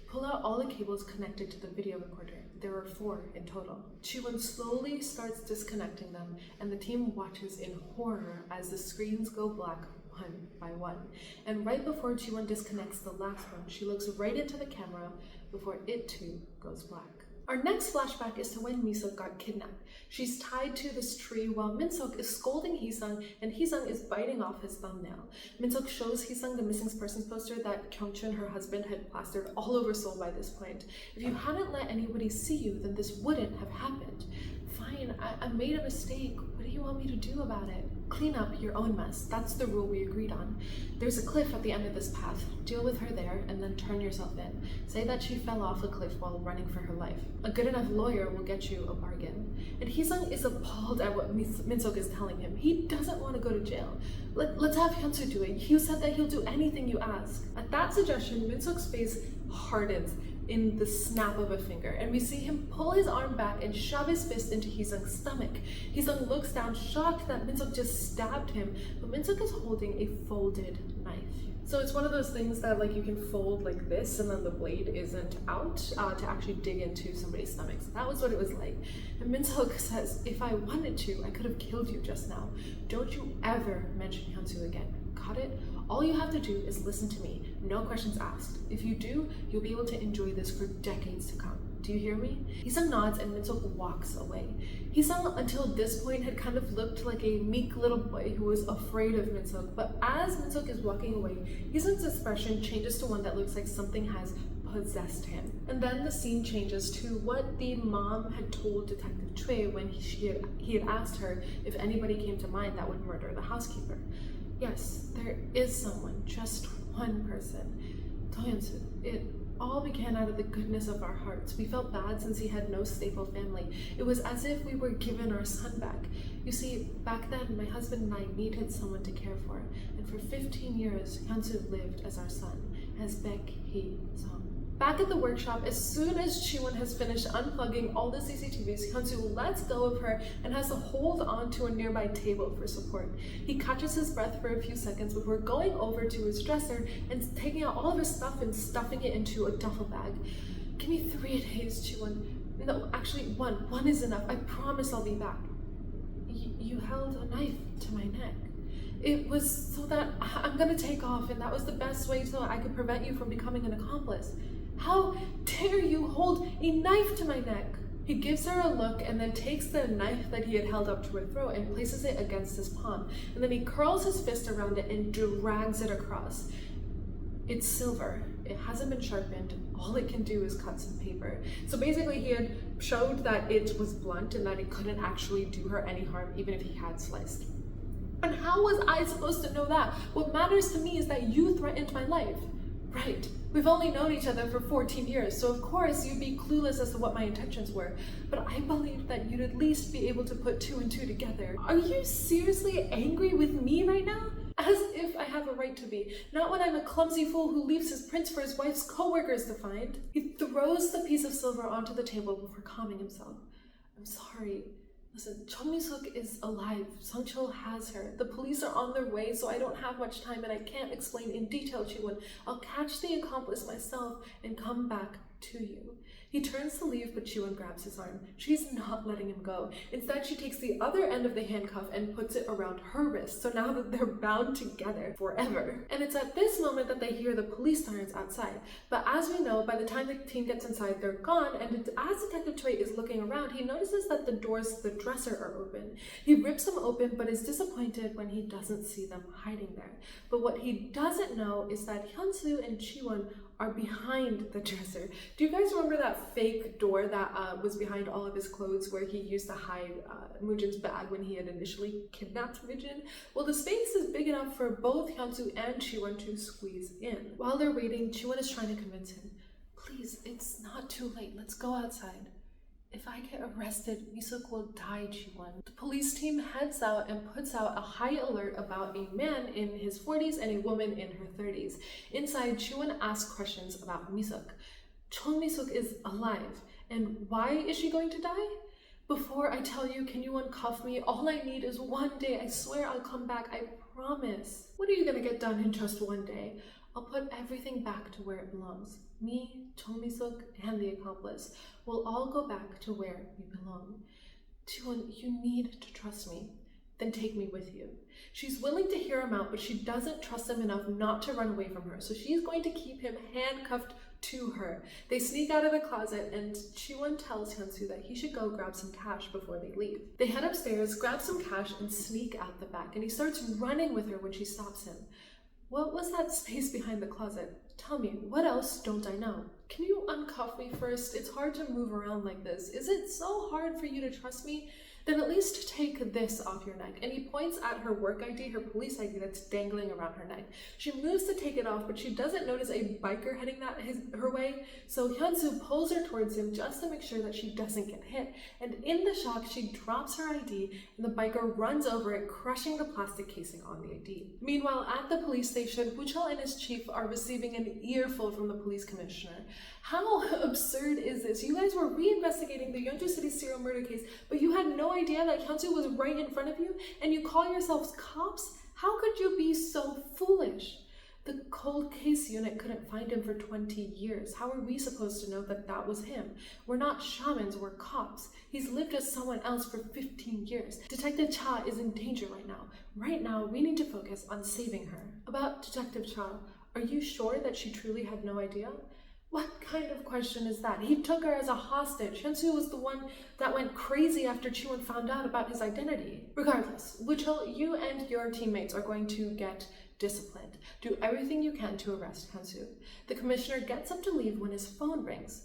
Pull out all the cables connected to the video recorder. There are 4 in total. Chae-Won slowly starts disconnecting them, and the team watches in horror as the screens go black one by one. And right before Chae-Won disconnects the last one, she looks right into the camera before it too goes black. Our next flashback is to when Mi-seok got kidnapped. She's tied to this tree while Min-seok is scolding Hee-sung, and Hee-sung is biting off his thumbnail. Min-seok shows Hee-sung the missing persons poster that Kyung-chun, her husband, had plastered all over Seoul by this point. If you hadn't let anybody see you, then this wouldn't have happened. Fine, I made a mistake. What do you want me to do about it? Clean up your own mess. That's the rule we agreed on. There's a cliff at the end of this path. Deal with her there and then turn yourself in. Say that she fell off a cliff while running for her life. A good enough lawyer will get you a bargain. And Hee-sung is appalled at what Min-seok is telling him. He doesn't want to go to jail. Let's have Hyun-soo do it. You said that he'll do anything you ask. At that suggestion, Min-seok's face hardens in the snap of a finger, and we see him pull his arm back and shove his fist into Hee-sung's stomach. Hee-sung looks down, shocked that Min-seok just stabbed him, but Min-seok is holding a folded knife. So it's one of those things that like you can fold like this and then the blade isn't out to actually dig into somebody's stomach. So that was what it was like. And Min-seok says, if I wanted to, I could have killed you just now. Don't you ever mention Hyun-soo again. Got it? All you have to do is listen to me. No questions asked. If you do, you'll be able to enjoy this for decades to come. Do you hear me? Hee-sung nods and Min-seok walks away. Hee-sung until this point had kind of looked like a meek little boy who was afraid of Min-seok, but as Min-seok is walking away, Hee-sung's expression changes to one that looks like something has possessed him. And then the scene changes to what the mom had told Detective Chae when he had asked her if anybody came to mind that would murder the housekeeper. Yes, there is someone, just one person. Do-hyun-soo. It all began out of the goodness of our hearts. We felt bad since he had no stable family. It was as if we were given our son back. You see, back then, my husband and I needed someone to care for, and for 15 years, Hyun-soo lived as our son, as Baek Hee-sung. Back at the workshop, as soon as Chae-Won has finished unplugging all the CCTVs, Hyun-soo lets go of her and has to hold on to a nearby table for support. He catches his breath for a few seconds before going over to his dresser and taking out all of his stuff and stuffing it into a duffel bag. Give me 3 days, Chae-Won. No, actually 1. 1 is enough. I promise I'll be back. You held a knife to my neck. It was so that I'm gonna take off, and that was the best way so I could prevent you from becoming an accomplice. How dare you hold a knife to my neck? He gives her a look and then takes the knife that he had held up to her throat and places it against his palm. And then he curls his fist around it and drags it across. It's silver. It hasn't been sharpened. All it can do is cut some paper. So basically he had showed that it was blunt and that it couldn't actually do her any harm even if he had sliced. And how was I supposed to know that? What matters to me is that you threatened my life. Right. We've only known each other for 14 years, so of course you'd be clueless as to what my intentions were. But I believed that you'd at least be able to put 2 and 2 together. Are you seriously angry with me right now? As if I have a right to be. Not when I'm a clumsy fool who leaves his prints for his wife's co-workers to find. He throws the piece of silver onto the table before calming himself. I'm sorry. Listen, Chong-mi-suk is alive. Sung-chul has her. The police are on their way, so I don't have much time and I can't explain in detail, Chae-Won. I'll catch the accomplice myself and come back to you. He turns to leave, but Chae-Won grabs his arm. She's not letting him go. Instead, she takes the other end of the handcuff and puts it around her wrist, so now that they're bound together forever. And it's at this moment that they hear the police sirens outside. But as we know, by the time the team gets inside, they're gone, and as Detective Chae is looking around, he notices that the doors to the dresser are open. He rips them open, but is disappointed when he doesn't see them hiding there. But what he doesn't know is that Hyun-soo and Chae-Won are behind the dresser. Do you guys remember that fake door that was behind all of his clothes where he used to hide Moojin's bag when he had initially kidnapped Moojin? Well, the space is big enough for both Hyun-soo and Chae-Won to squeeze in. While they're waiting, Chae-Won is trying to convince him, please, it's not too late, let's go outside. If I get arrested, Mi-seok will die, Chae-Won. The police team heads out and puts out a high alert about a man in his 40s and a woman in her 30s. Inside, Chae-Won asks questions about Mi-seok. Chong-mi-seok is alive, and why is she going to die? Before I tell you, can you uncuff me? All I need is 1 day. I swear I'll come back, I promise. What are you gonna get done in just 1 day? I'll put everything back to where it belongs. Me, Chong-mi-seok, and the accomplice will all go back to where we belong. Chae-Won, you need to trust me. Then take me with you. She's willing to hear him out, but she doesn't trust him enough not to run away from her, so she's going to keep him handcuffed to her. They sneak out of the closet, and Chae-Won tells Hyun-soo that he should go grab some cash before they leave. They head upstairs, grab some cash, and sneak out the back, and he starts running with her when she stops him. What was that space behind the closet? Tell me, what else don't I know? Can you uncuff me first? It's hard to move around like this. Is it so hard for you to trust me? then at least take this off your neck. And he points at her work ID, her police ID that's dangling around her neck. She moves to take it off, but she doesn't notice a biker heading her way, so Hyun-soo pulls her towards him just to make sure that she doesn't get hit. And in the shock, she drops her ID, and the biker runs over it, crushing the plastic casing on the ID. Meanwhile, at the police station, Woo-cheol and his chief are receiving an earful from the police commissioner. How absurd is this? You guys were reinvestigating the Yeonju City serial murder case, but you had no idea that Hyun-soo was right in front of you, and you call yourselves cops? How could you be so foolish? The cold case unit couldn't find him for 20 years. How are we supposed to know that that was him? We're not shamans, we're cops. He's lived as someone else for 15 years. Detective Cha is in danger right now. Right now, we need to focus on saving her. About Detective Cha, are you sure that she truly had no idea? What kind of question is that? He took her as a hostage. Hyun-soo was the one that went crazy after Chae-Won found out about his identity. Regardless, Woo-cheol, you and your teammates are going to get disciplined. Do everything you can to arrest Hyun-soo. The commissioner gets up to leave when his phone rings.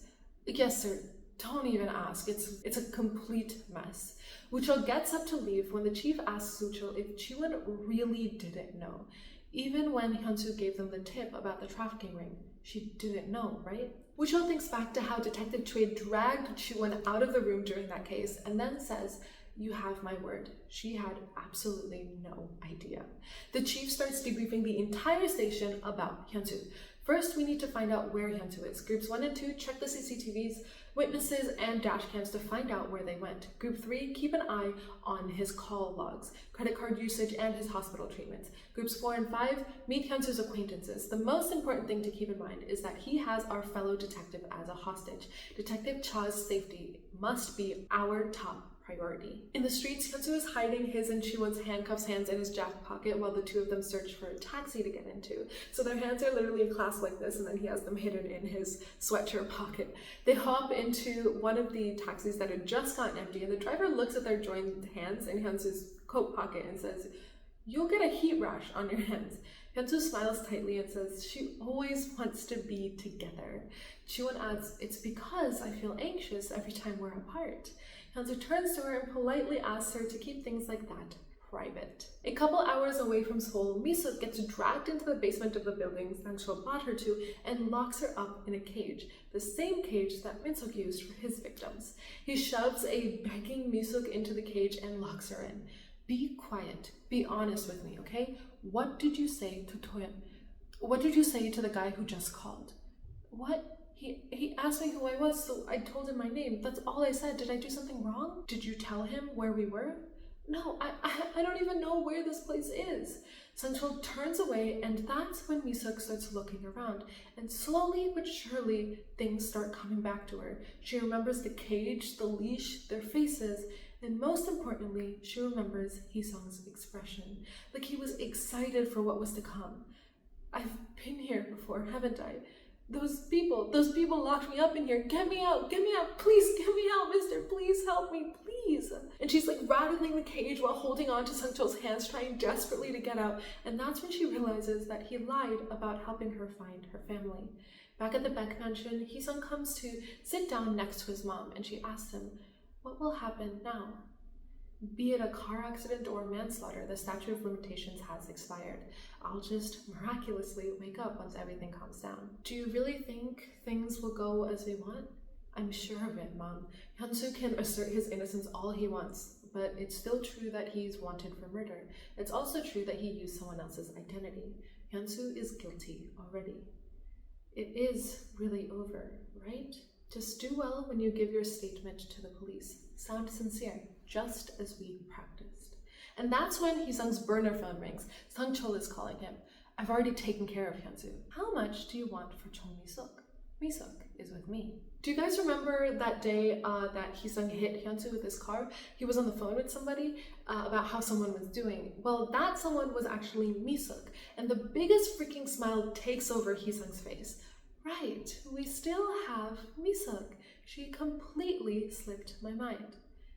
Yes, sir. Don't even ask. It's a complete mess. Woo-cheol gets up to leave when the chief asks Woo-cheol if Chae-Won really didn't know. Even when Hyun-soo gave them the tip about the trafficking ring, she didn't know, right? Woo-cheol thinks back to how Detective Choi dragged Chae-Won out of the room during that case and then says, "You have my word. She had absolutely no idea." The chief starts debriefing the entire station about Hyun-soo. First, we need to find out where Hyun-soo is. Groups 1 and 2 check the CCTVs, witnesses, and dash cams to find out where they went. Group 3, keep an eye on his call logs, credit card usage, and his hospital treatments. Groups 4 and 5, meet Hyun-soo's acquaintances. The most important thing to keep in mind is that he has our fellow detective as a hostage. Detective Cha's safety must be our top priority. In the streets, Hyun-soo is hiding his and Chae-Won's handcuffs hands in his jacket pocket while the two of them search for a taxi to get into. So their hands are literally clasped like this, and then he has them hidden in his sweatshirt pocket. They hop into one of the taxis that had just gotten empty, and the driver looks at their joined hands in Hyun-soo's coat pocket and says, "You'll get a heat rash on your hands." Hyun-soo smiles tightly and says she always wants to be together. Chae-Won adds, "It's because I feel anxious every time we're apart." Hyun-soo turns to her and politely asks her to keep things like that private. A couple hours away from Seoul, Mi-suk gets dragged into the basement of the building Sang-chul brought her to and locks her up in a cage, the same cage that Min-suk used for his victims. He shoves a begging Mi-suk into the cage and locks her in. "Be quiet. Be honest with me, okay? What did you say to Toyeon? What did you say to the guy who just called?" "What? He asked me who I was, so I told him my name. That's all I said. Did I do something wrong? Did you tell him where we were?" "No, I don't even know where this place is." Sang-chul turns away, and that's when Mi-suk starts looking around. And slowly but surely, things start coming back to her. She remembers the cage, the leash, their faces, and most importantly, she remembers Hee-sung's expression. Like he was excited for what was to come. "I've been here before, haven't I? Those people locked me up in here. Get me out, please get me out, mister, please help me, please." And she's like rattling the cage while holding on to Sang-chul's hands, trying desperately to get out. And that's when she realizes that he lied about helping her find her family. Back at the Beck mansion, Hee-sung comes to sit down next to his mom, and she asks him, "What will happen now?" "Be it a car accident or manslaughter, the statute of limitations has expired. I'll just miraculously wake up once everything calms down." "Do you really think things will go as we want?" "I'm sure of it, Mom. Hyun-soo can assert his innocence all he wants, but it's still true that he's wanted for murder. It's also true that he used someone else's identity. Hyun-soo is guilty already." "It is really over, right? Just do well when you give your statement to the police. Sound sincere, just as we practiced." And that's when Hee-sung's burner phone rings. Sang-chul is calling him. "I've already taken care of Hyun-soo. How much do you want for Chong Mi-suk? Mi-suk is with me." Do you guys remember that day that Hee-sung hit Hyun-soo with his car? He was on the phone with somebody about how someone was doing. Well, that someone was actually Mi-suk, and the biggest freaking smile takes over Hee-sung's face. Right, we still have Mi-suk. She completely slipped my mind.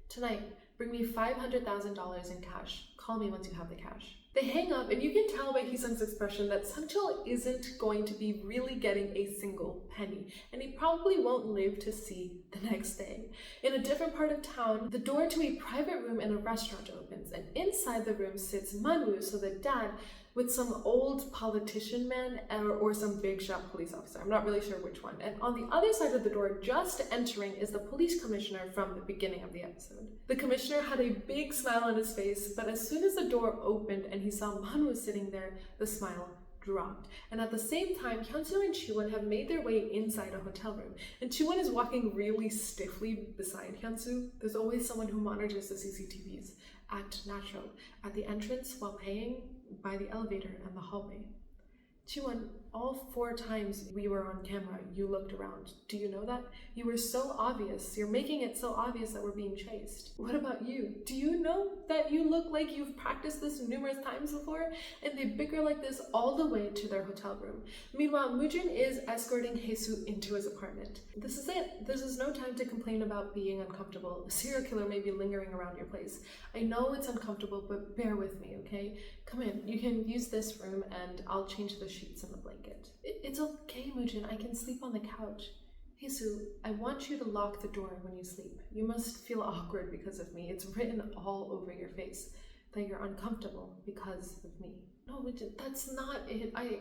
Tonight, bring me $500,000 in cash. Call me once you have the cash. They hang up, and you can tell by Hee-sung's expression that Sang-chul isn't going to be really getting a single penny, and he probably won't live to see the next day. In a different part of town, the door to a private room in a restaurant opens, and inside the room sits Man-woo, so the dad, with some old politician man or some big shot police officer. I'm not really sure which one. And on the other side of the door, just entering, is the police commissioner from the beginning of the episode. The commissioner had a big smile on his face, but as soon as the door opened and he saw Man-woo sitting there, the smile dropped. And at the same time, Hyun-soo and Chae-Won have made their way inside a hotel room. And Chae-Won is walking really stiffly beside Hyun-soo. There's always someone who monitors the CCTVs. Act natural. At the entrance, while paying, by the elevator and the hallway. Chae-Won, all 4 times we were on camera, you looked around. Do you know that? You were so obvious. You're making it so obvious that we're being chased. What about you? Do you know that you look like you've practiced this numerous times before? And they bicker like this all the way to their hotel room. Meanwhile, Moojin is escorting Hae-soo into his apartment. This is it. This is no time to complain about being uncomfortable. A serial killer may be lingering around your place. I know it's uncomfortable, but bear with me, okay? Come in. You can use this room and I'll change the sheets and the blanket. It's okay, Moojin. I can sleep on the couch. Hae-soo, I want you to lock the door when you sleep. You must feel awkward because of me. It's written all over your face that you're uncomfortable because of me. No, Moojin, that's not it. I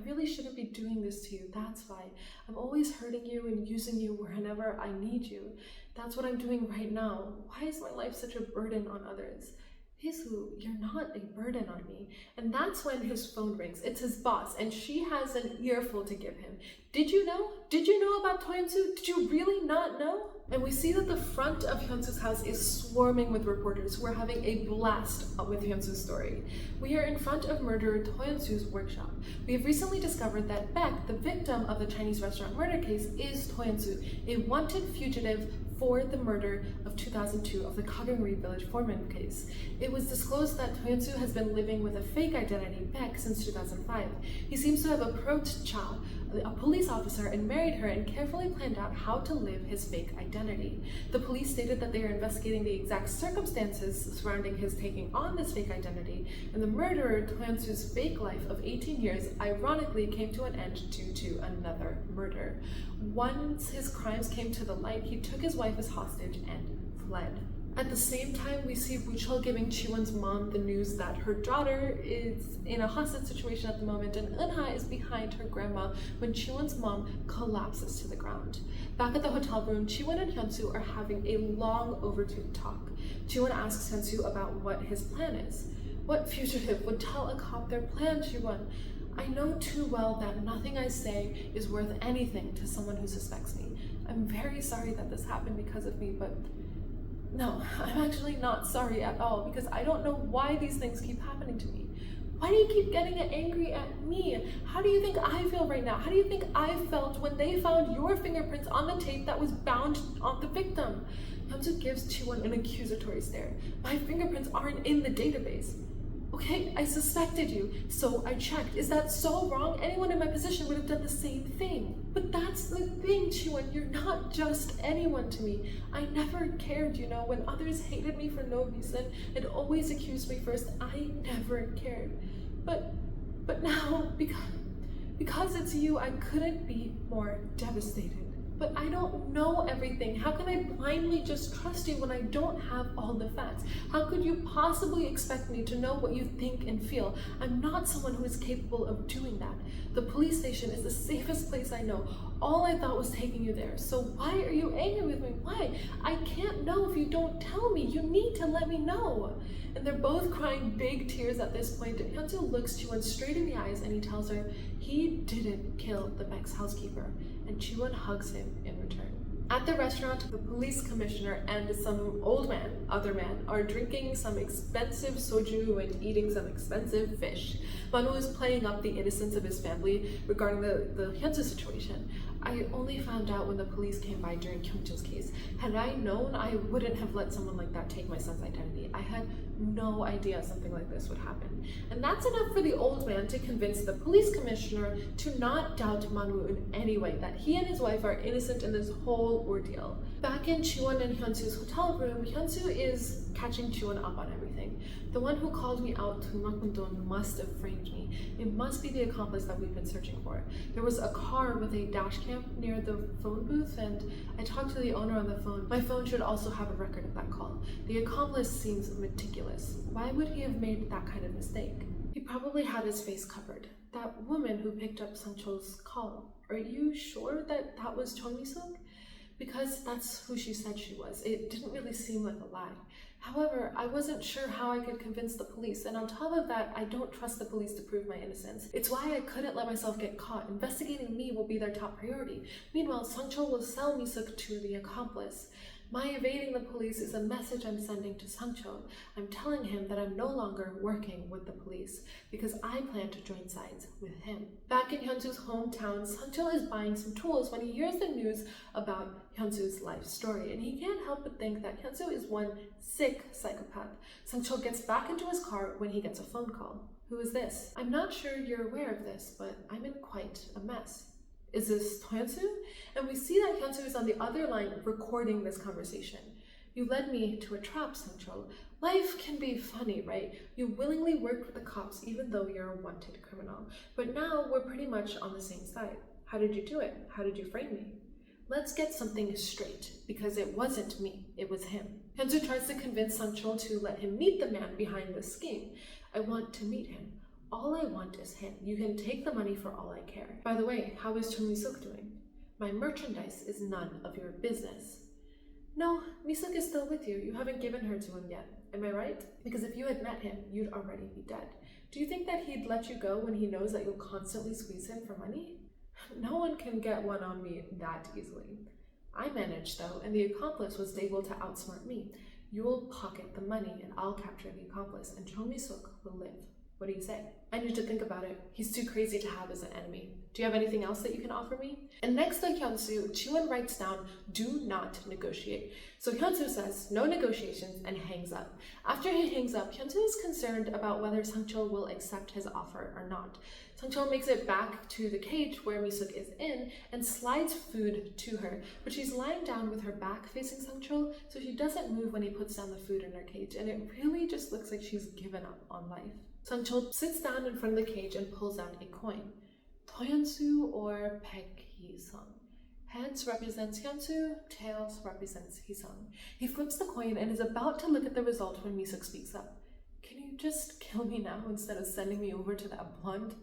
really shouldn't be doing this to you. That's why. I'm always hurting you and using you whenever I need you. That's what I'm doing right now. Why is my life such a burden on others? Hae-soo, you're not a burden on me. And that's when his phone rings. It's his boss, and she has an earful to give him. Did you know? Did you know about Hyun-soo? Did you really not know? And we see that the front of Hyun-soo's house is swarming with reporters who are having a blast with Hyun-soo's story. We are in front of murderer Hyun-soo's workshop. We have recently discovered that Baek, the victim of the Chinese restaurant murder case, is Hyun-soo, a wanted fugitive for the murder of 2002 of the Kagangri village foreman case. It was disclosed that Hyun-soo has been living with a fake identity, Baek, since 2005. He seems to have approached Cha, a police officer, and married her and carefully planned out how to live his fake identity. The police stated that they are investigating the exact circumstances surrounding his taking on this fake identity, and the murderer, Hyun-soo's fake life of 18 years, ironically came to an end due to another murder. Once his crimes came to the light, he took his wife as hostage and fled. At the same time, we see Woo-chul giving Chae-Won's mom the news that her daughter is in a hostage situation at the moment, and Eun-ha is behind her grandma when Chae-Won's mom collapses to the ground. Back at the hotel room, Chae-Won and Hyun-soo are having a long overdue talk. Chae-Won asks Hyun-soo about what his plan is. What fugitive would tell a cop their plan, Chae-Won? I know too well that nothing I say is worth anything to someone who suspects me. I'm very sorry that this happened because of me, but no, I'm actually not sorry at all, because I don't know why these things keep happening to me. Why do you keep getting angry at me? How do you think I feel right now? How do you think I felt when they found your fingerprints on the tape that was bound on the victim? Hyun-soo gives Chae-Won an accusatory stare. My fingerprints aren't in the database. Okay, I suspected you, so I checked. Is that so wrong? Anyone in my position would have done the same thing. But that's the thing, Chae-Won. You're not just anyone to me. I never cared, you know, when others hated me for no reason and always accused me first. I never cared. But now, because it's you, I couldn't be more devastated. But I don't know everything. How can I blindly just trust you when I don't have all the facts? How could you possibly expect me to know what you think and feel? I'm not someone who is capable of doing that. The police station is the safest place I know. All I thought was taking you there. So why are you angry with me? Why? I can't know if you don't tell me. You need to let me know. And they're both crying big tears at this point, and Hyun-soo looks Chae-Won straight in the eyes and he tells her he didn't kill the Baek's housekeeper, and Chae-Won hugs him in return. At the restaurant, the police commissioner and some other man, are drinking some expensive soju and eating some expensive fish. Manu is playing up the innocence of his family regarding the Hyun-soo situation. I only found out when the police came by during Kyung-jin's case. Had I known, I wouldn't have let someone like that take my son's identity. I had no idea something like this would happen. And that's enough for the old man to convince the police commissioner to not doubt Manu in any way, that he and his wife are innocent in this whole ordeal. Back in Chae-Won and Hyun-soo's hotel room, Hyun-soo is catching Chae-Won up on everything. The one who called me out to Makmundon must have framed me. It must be the accomplice that we've been searching for. There was a car with a dash cam near the phone booth, and I talked to the owner on the phone. My phone should also have a record of that call. The accomplice seems meticulous. Why would he have made that kind of mistake? He probably had his face covered. That woman who picked up Sang-cheol's call. Are you sure that that was Chong Mi-suk? Because that's who she said she was. It didn't really seem like a lie. However, I wasn't sure how I could convince the police, and on top of that, I don't trust the police to prove my innocence. It's why I couldn't let myself get caught. Investigating me will be their top priority. Meanwhile, Sang-cheol will sell Mi-suk to the accomplice. My evading the police is a message I'm sending to Sang-cheol. I'm telling him that I'm no longer working with the police because I plan to join sides with him. Back in Hyunsu's hometown, Sang-cheol is buying some tools when he hears the news about Hyunsu's life story, and he can't help but think that Hyunsu is one sick psychopath. Sang-cheol gets back into his car when he gets a phone call. Who is this? I'm not sure you're aware of this, but I'm in quite a mess. Is this Hyunsu? And we see that Hyunsu is on the other line recording this conversation. You led me to a trap, Sang-cheol. Life can be funny, right? You willingly worked with the cops even though you're a wanted criminal. But now we're pretty much on the same side. How did you do it? How did you frame me? Let's get something straight, because it wasn't me, it was him. Hyunsu tries to convince Sang-cheol to let him meet the man behind the scheme. I want to meet him. All I want is him. You can take the money for all I care. By the way, how is Chong Mi-suk doing? My merchandise is none of your business. No, Mi-suk is still with you. You haven't given her to him yet. Am I right? Because if you had met him, you'd already be dead. Do you think that he'd let you go when he knows that you'll constantly squeeze him for money? No one can get one on me that easily. I managed though, and the accomplice was able to outsmart me. You'll pocket the money and I'll capture the accomplice, and Chong Mi-suk will live. What do you say? I need to think about it. He's too crazy to have as an enemy. Do you have anything else that you can offer me? And next to Hyunsu, Chae-Won writes down, do not negotiate. So Hyunsu says, no negotiations, and hangs up. After he hangs up, Hyunsu is concerned about whether Sang-cheol will accept his offer or not. Sang-cheol makes it back to the cage where Mi-suk is in and slides food to her, but she's lying down with her back facing Sang-cheol, so she doesn't move when he puts down the food in her cage, and it really just looks like she's given up on life. Sang-cheol sits down in front of the cage and pulls out a coin. Hyunsu or Hee-sung. Heads represents Hyunsu, tails represents Hee-sung. He flips the coin and is about to look at the result when Mi-suk speaks up. Can you just kill me now instead of sending me over to that blunt?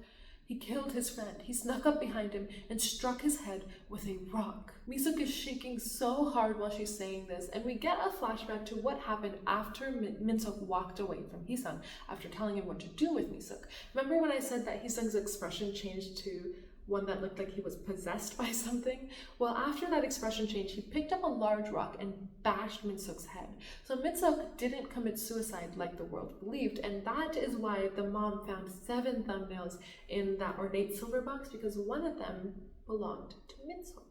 He killed his friend. He snuck up behind him and struck his head with a rock. Mi-suk is shaking so hard while she's saying this, and we get a flashback to what happened after Min-suk walked away from Hee-sung after telling him what to do with Mi-suk. Remember when I said that Hee-sung's expression changed to one that looked like he was possessed by something? Well, after that expression change, he picked up a large rock and bashed Min-suk's head. So Min-suk didn't commit suicide like the world believed, and that is why the mom found 7 thumbnails in that ornate silver box, because one of them belonged to Min-suk.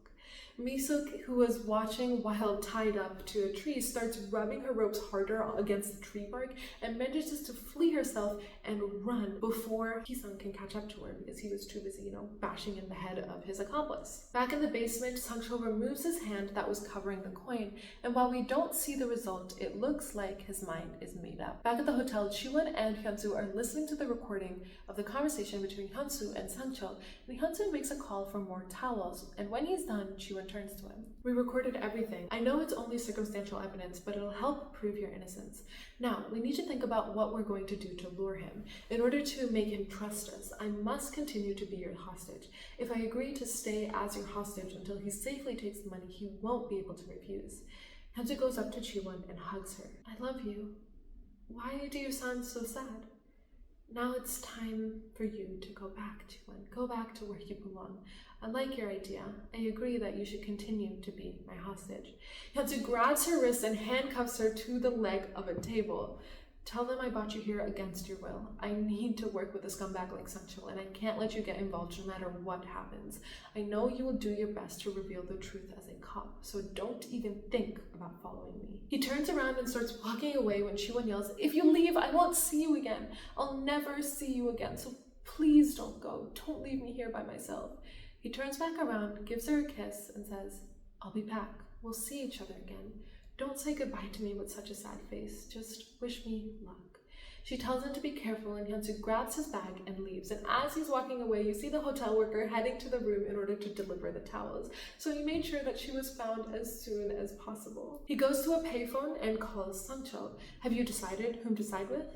Mi-suk, who was watching while tied up to a tree, starts rubbing her ropes harder against the tree bark and manages to flee herself and run before Hee-sung can catch up to her because he was too busy, bashing in the head of his accomplice. Back in the basement, Sang-cheol removes his hand that was covering the coin, and while we don't see the result, it looks like his mind is made up. Back at the hotel, Chae-Won and Hyunsu are listening to the recording of the conversation between Hyunsu and Sang-cheol, and Hyunsu makes a call for more towels, and when he's done, Chae-Won turns to him. We recorded everything. I know it's only circumstantial evidence, but it'll help prove your innocence. Now, we need to think about what we're going to do to lure him. In order to make him trust us, I must continue to be your hostage. If I agree to stay as your hostage until he safely takes the money, he won't be able to refuse. Hyunsu goes up to Chae-Won and hugs her. I love you. Why do you sound so sad? Now it's time for you to go back, Chae-Won. Go back to where you belong. I like your idea. I agree that you should continue to be my hostage. Hyunsu grabs her wrist and handcuffs her to the leg of a table. Tell them I brought you here against your will. I need to work with a scumbag like Sang-cheol, and I can't let you get involved no matter what happens. I know you will do your best to reveal the truth as a cop, so don't even think about following me. He turns around and starts walking away when Chae-Won yells, if you leave, I won't see you again. I'll never see you again, so please don't go. Don't leave me here by myself. He turns back around, gives her a kiss, and says, I'll be back. We'll see each other again. Don't say goodbye to me with such a sad face. Just wish me luck. She tells him to be careful, and Hyun-soo grabs his bag and leaves. And as he's walking away, you see the hotel worker heading to the room in order to deliver the towels. So he made sure that she was found as soon as possible. He goes to a payphone and calls Sang-chul. Have you decided whom to side with?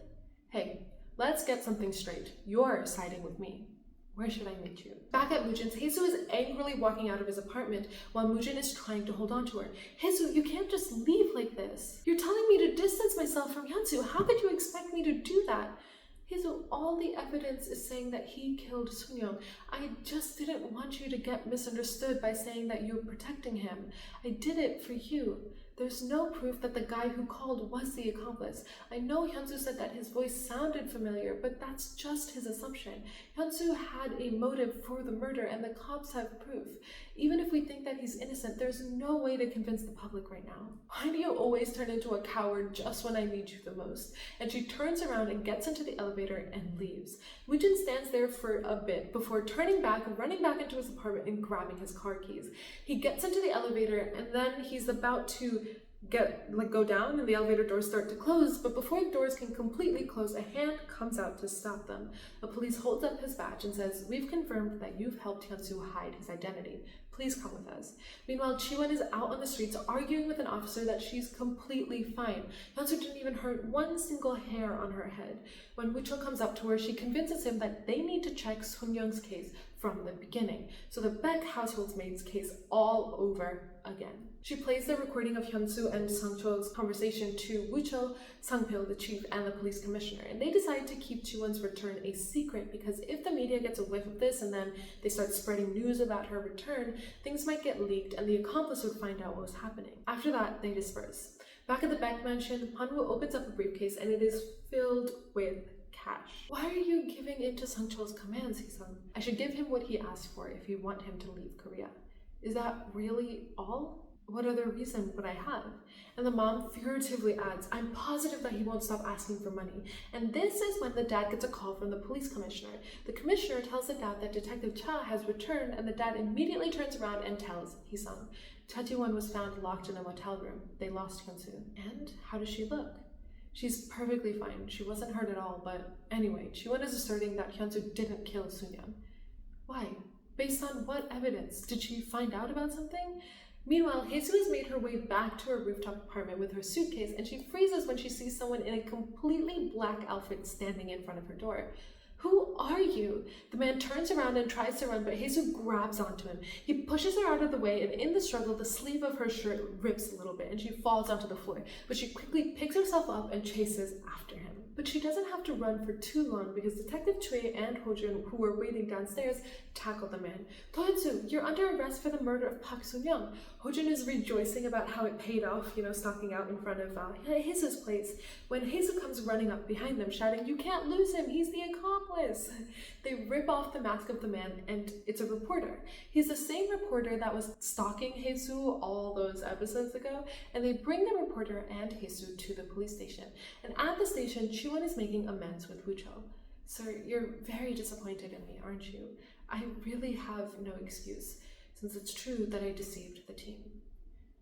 Hey, let's get something straight. You're siding with me. Where should I meet you? Back at Moojin's, Hae-soo is angrily walking out of his apartment while Moojin is trying to hold on to her. Hae-soo, you can't just leave like this. You're telling me to distance myself from Hyun-soo. How could you expect me to do that? Hae-soo, all the evidence is saying that he killed Sun-young. I just didn't want you to get misunderstood by saying that you're protecting him. I did it for you. There's no proof that the guy who called was the accomplice. I know Hyun-soo said that his voice sounded familiar, but that's just his assumption. Hyun-soo had a motive for the murder, and the cops have proof. Even if we think that he's innocent, there's no way to convince the public right now. Why do you always turn into a coward just when I need you the most? And she turns around and gets into the elevator and leaves. Woojin stands there for a bit before turning back, running back into his apartment and grabbing his car keys. He gets into the elevator, and then he's about to go down and the elevator doors start to close, but before the doors can completely close, a hand comes out to stop them. The police holds up his badge and says, "We've confirmed that you've helped Hyun-soo hide his identity. Please come with us." Meanwhile, Chae-Won is out on the streets arguing with an officer that she's completely fine. Hyun-soo didn't even hurt one single hair on her head. When Woo-chul comes up to her, she convinces him that they need to check Sun-young's case from the beginning. So the Beck household's maid's case all over again. She plays the recording of Hyun-soo and Sang-chul's conversation to Woo-chul, Sang-pil, the chief, and the police commissioner, and they decide to keep Chae-Won's return a secret because if the media gets a whiff of this and then they start spreading news about her return, things might get leaked and the accomplice would find out what was happening. After that, they disperse. Back at the Beck mansion, Han-woo opens up a briefcase and it is filled with cash. Why are you giving in to Sang-chul's commands, Hee-sung? I should give him what he asked for if you want him to leave Korea. Is that really all? What other reason would I have? And the mom furtively adds, I'm positive that he won't stop asking for money. And this is when the dad gets a call from the police commissioner. The commissioner tells the dad that Detective Cha has returned, and the dad immediately turns around and tells Hee-sung. Chae-Won was found locked in a motel room. They lost Hyun-soo. And how does she look? She's perfectly fine. She wasn't hurt at all, but anyway, Chae-Won is asserting that Hyun-soo didn't kill Sun-young. Why? Based on what evidence? Did she find out about something? Meanwhile, Hae-soo has made her way back to her rooftop apartment with her suitcase, and she freezes when she sees someone in a completely black outfit standing in front of her door. Who are you? The man turns around and tries to run, but Hae-soo grabs onto him. He pushes her out of the way, and in the struggle, the sleeve of her shirt rips a little bit, and she falls onto the floor. But she quickly picks herself up and chases after him. But she doesn't have to run for too long because Detective Choi and Ho-jun, who were waiting downstairs, tackle the man. Do-hyun-soo, you're under arrest for the murder of Park Sun-young. Ho-jun is rejoicing about how it paid off, stalking out in front of Hae-soo's place, when Hae-soo comes running up behind them, shouting, "You can't lose him, he's the accomplice!" They rip off the mask of the man, and it's a reporter. He's the same reporter that was stalking Hae-soo all those episodes ago, and they bring the reporter and Hae-soo to the police station. And at the station, Chae-Won is making amends with Woo-chul. Sir, you're very disappointed in me, aren't you? I really have no excuse, since it's true that I deceived the team.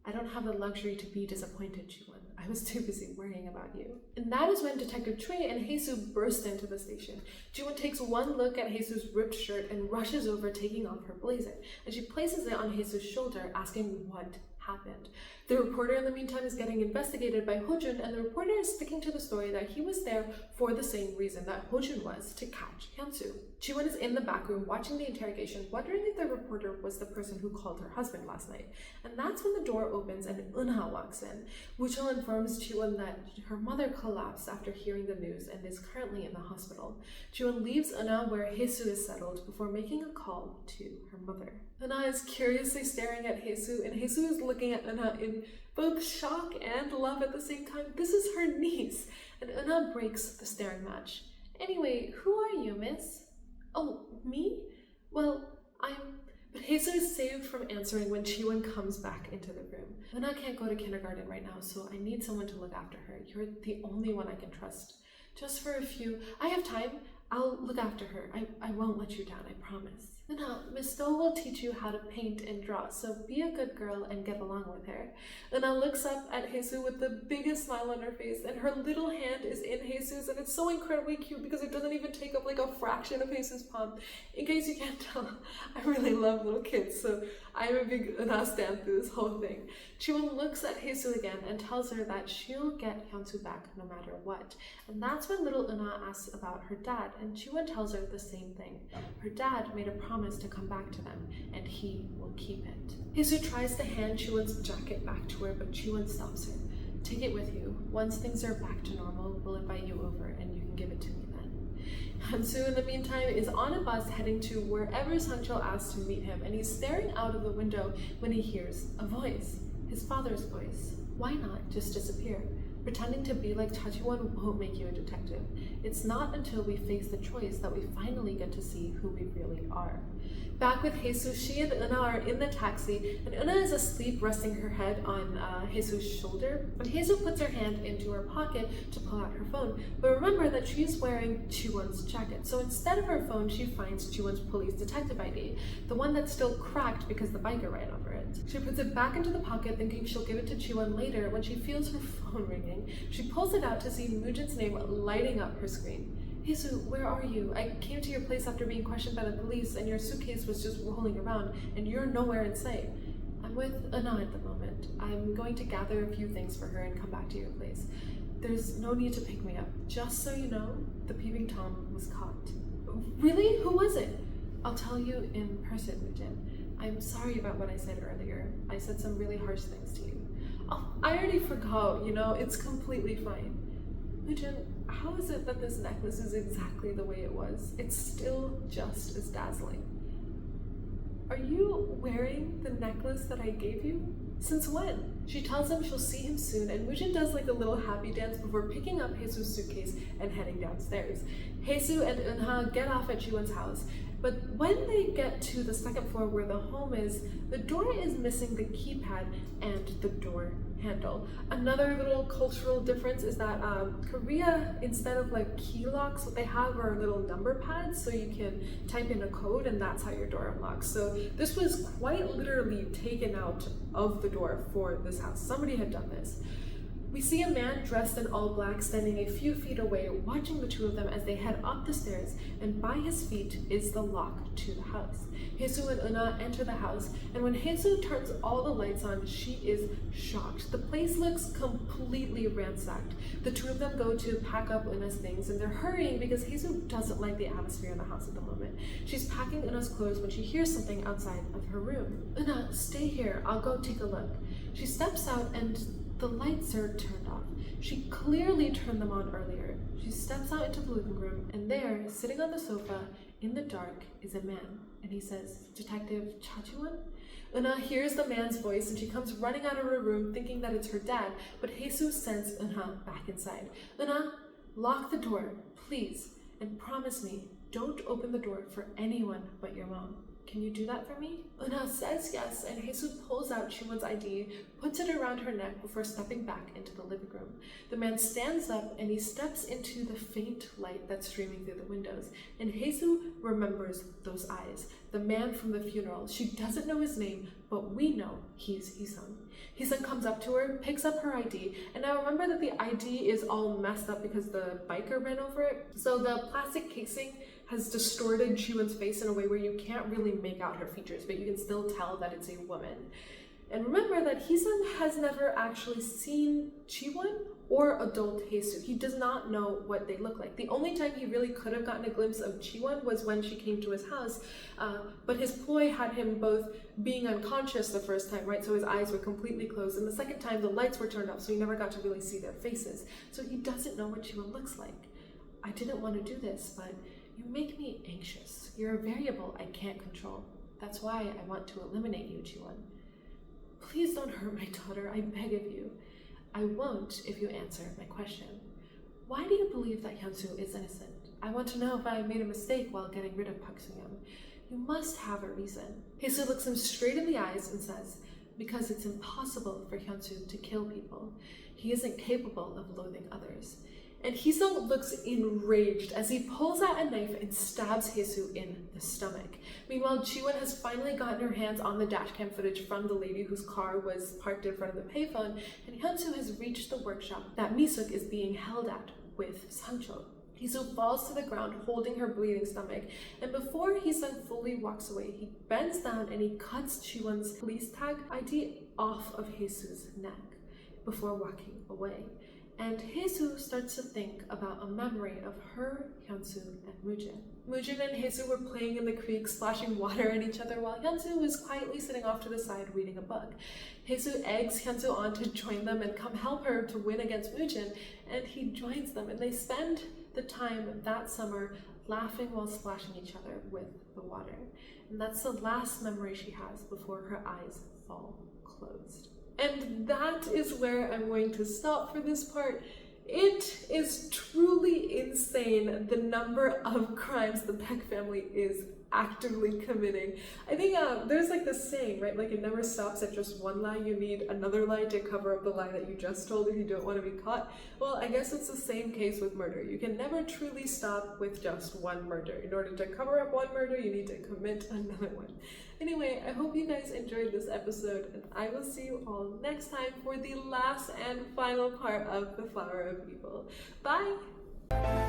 I don't have the luxury to be disappointed, Chae-Won. I was too busy worrying about you. And that is when Detective Choi and Hae-soo burst into the station. Chae-Won takes one look at Hae-soo's ripped shirt and rushes over, taking off her blazer, and she places it on Hae-soo's shoulder, asking what happened. The reporter in the meantime is getting investigated by Ho-jun, and the reporter is sticking to the story that he was there for the same reason that Ho-jun was, to catch Hyun-soo. Chae-Won is in the back room watching the interrogation, wondering if the reporter was the person who called her husband last night. And that's when the door opens and Eun-ha walks in. Woo-chul informs Chae-Won that her mother collapsed after hearing the news and is currently in the hospital. Chae-Won leaves Eun-ha where Hae-soo is settled before making a call to her mother. Eun-ha is curiously staring at Hae-soo, and Hae-soo is looking at Eun-ha in both shock and love at the same time. This is her niece, and Eun-ha breaks the staring match. Anyway, who are you, miss? Oh, me? Well, But Hae-soo is saved from answering when Chae-Won comes back into the room. Eun-ha can't go to kindergarten right now, so I need someone to look after her. You're the only one I can trust. Just for a few. I have time. I'll look after her. I won't let you down, I promise. Una, Miss Do will teach you how to paint and draw, so be a good girl and get along with her. Una looks up at Jesus with the biggest smile on her face, and her little hand is in Jesus, and it's so incredibly cute because it doesn't even take up like a fraction of Jesus' palm. In case you can't tell, I really love little kids, so I'm a big Una stan through this whole thing. Chae-Won looks at Jesus again and tells her that she'll get Hyun-soo back no matter what. And that's when little Una asks about her dad, and Chae-Won tells her the same thing. Her dad made a promise to come back to them, and he will keep it. Jesus tries to hand Chae-Won's jacket back to her, but Chae-Won stops her. Take it with you. Once things are back to normal, we'll invite you over and you can give it to me then. Hyun-soo, in the meantime, is on a bus heading to wherever Sang-chul asks to meet him, and he's staring out of the window when he hears a voice. His father's voice. Why not just disappear? Pretending to be like Chae-Won won't make you a detective. It's not until we face the choice that we finally get to see who we really are. Back with Jesus, she and Una are in the taxi, and Una is asleep resting her head on Jesus' shoulder. And Jesus puts her hand into her pocket to pull out her phone, but remember that she's wearing Chae-Won's jacket. So instead of her phone, she finds Chae-Won's police detective ID, the one that's still cracked because the biker ran over it. She puts it back into the pocket, thinking she'll give it to Chae-Won later when she feels her phone ringing. She pulls it out to see Moojin's name lighting up her screen. Jesus, where are you? I came to your place after being questioned by the police, and your suitcase was just rolling around, and you're nowhere in sight. I'm with Ana at the moment. I'm going to gather a few things for her and come back to your place. There's no need to pick me up. Just so you know, the peeping Tom was caught. Really? Who was it? I'll tell you in person, Moojin. I'm sorry about what I said earlier. I said some really harsh things to you. Oh, I already forgot, it's completely fine. Moojin, how is it that this necklace is exactly the way it was? It's still just as dazzling. Are you wearing the necklace that I gave you? Since when? She tells him she'll see him soon, and Moojin does like a little happy dance before picking up Jesus' suitcase and heading downstairs. Jesus and Eunha get off at Chae-Won's house, but when they get to the second floor where the home is, the door is missing the keypad and the door handle. Another little cultural difference is that Korea, instead of like key locks, what they have are little number pads, so you can type in a code and that's how your door unlocks. So this was quite literally taken out of the door for this house. Somebody had done this. We see a man dressed in all black standing a few feet away, watching the two of them as they head up the stairs, and by his feet is the lock to the house. Jesus and Eunha enter the house, and when Jesus turns all the lights on, she is shocked. The place looks completely ransacked. The two of them go to pack up Eunha's things, and they're hurrying because Jesus doesn't like the atmosphere in the house at the moment. She's packing Eunha's clothes when she hears something outside of her room. Eunha, stay here. I'll go take a look. She steps out, and the lights are turned off. She clearly turned them on earlier. She steps out into the living room, and there, sitting on the sofa in the dark, is a man. And he says, Detective Chae-Won? Eunha hears the man's voice, and she comes running out of her room thinking that it's her dad, but Jesus sends Eunha back inside. Eunha, lock the door, please, and promise me, don't open the door for anyone but your mom. Can you do that for me? Eunha says yes, and Jesus pulls out Chae-Won's ID, puts it around her neck before stepping back into the living room. The man stands up and he steps into the faint light that's streaming through the windows, and Jesus remembers those eyes, the man from the funeral. She doesn't know his name, but we know he's Hee-sung. Hee-sung comes up to her, picks up her ID, and now remember that the ID is all messed up because the biker ran over it. So the plastic casing has distorted Chae-Won's face in a way where you can't really make out her features, but you can still tell that it's a woman. And remember that Hee-sung has never actually seen Chae-Won or adult Jesus. He does not know what they look like. The only time he really could have gotten a glimpse of Chae-Won was when she came to his house, but his ploy had him both being unconscious the first time, right? So his eyes were completely closed, and the second time the lights were turned off, so he never got to really see their faces. So he doesn't know what Chae-Won looks like. I didn't want to do this, but you make me anxious. You're a variable I can't control. That's why I want to eliminate you, Chae-Won. Please don't hurt my daughter, I beg of you. I won't if you answer my question. Why do you believe that Hyun-soo is innocent? I want to know if I made a mistake while getting rid of Park Sung-young. You must have a reason. Hae-soo looks him straight in the eyes and says, because it's impossible for Hyun-soo to kill people. He isn't capable of loathing others. And Hee-sung looks enraged as he pulls out a knife and stabs Hae-soo in the stomach. Meanwhile, Chae-Won has finally gotten her hands on the dashcam footage from the lady whose car was parked in front of the payphone, and Hyun-soo has reached the workshop that Mi-suk is being held at with Sang-chul. Hee-soo falls to the ground holding her bleeding stomach, and before Hee-sung fully walks away, he bends down and he cuts Chae-Won's police tag ID off of Hae-soo's neck before walking away. And Hae-soo starts to think about a memory of her, Hyun-soo, and Moojin. Moojin and Hae-soo were playing in the creek, splashing water at each other while Hyun-soo was quietly sitting off to the side reading a book. Hae-soo eggs Hyun-soo on to join them and come help her to win against Moojin, and he joins them, and they spend the time that summer laughing while splashing each other with the water. And that's the last memory she has before her eyes fall closed. And that is where I'm going to stop for this part. It is truly insane the number of crimes the Baek family is actively committing. I think there's like this saying, right? Like, it never stops at just one lie. You need another lie to cover up the lie that you just told if you don't want to be caught. Well, I guess it's the same case with murder. You can never truly stop with just one murder. In order to cover up one murder, you need to commit another one. Anyway, I hope you guys enjoyed this episode, and I will see you all next time for the last and final part of The Flower of Evil. Bye!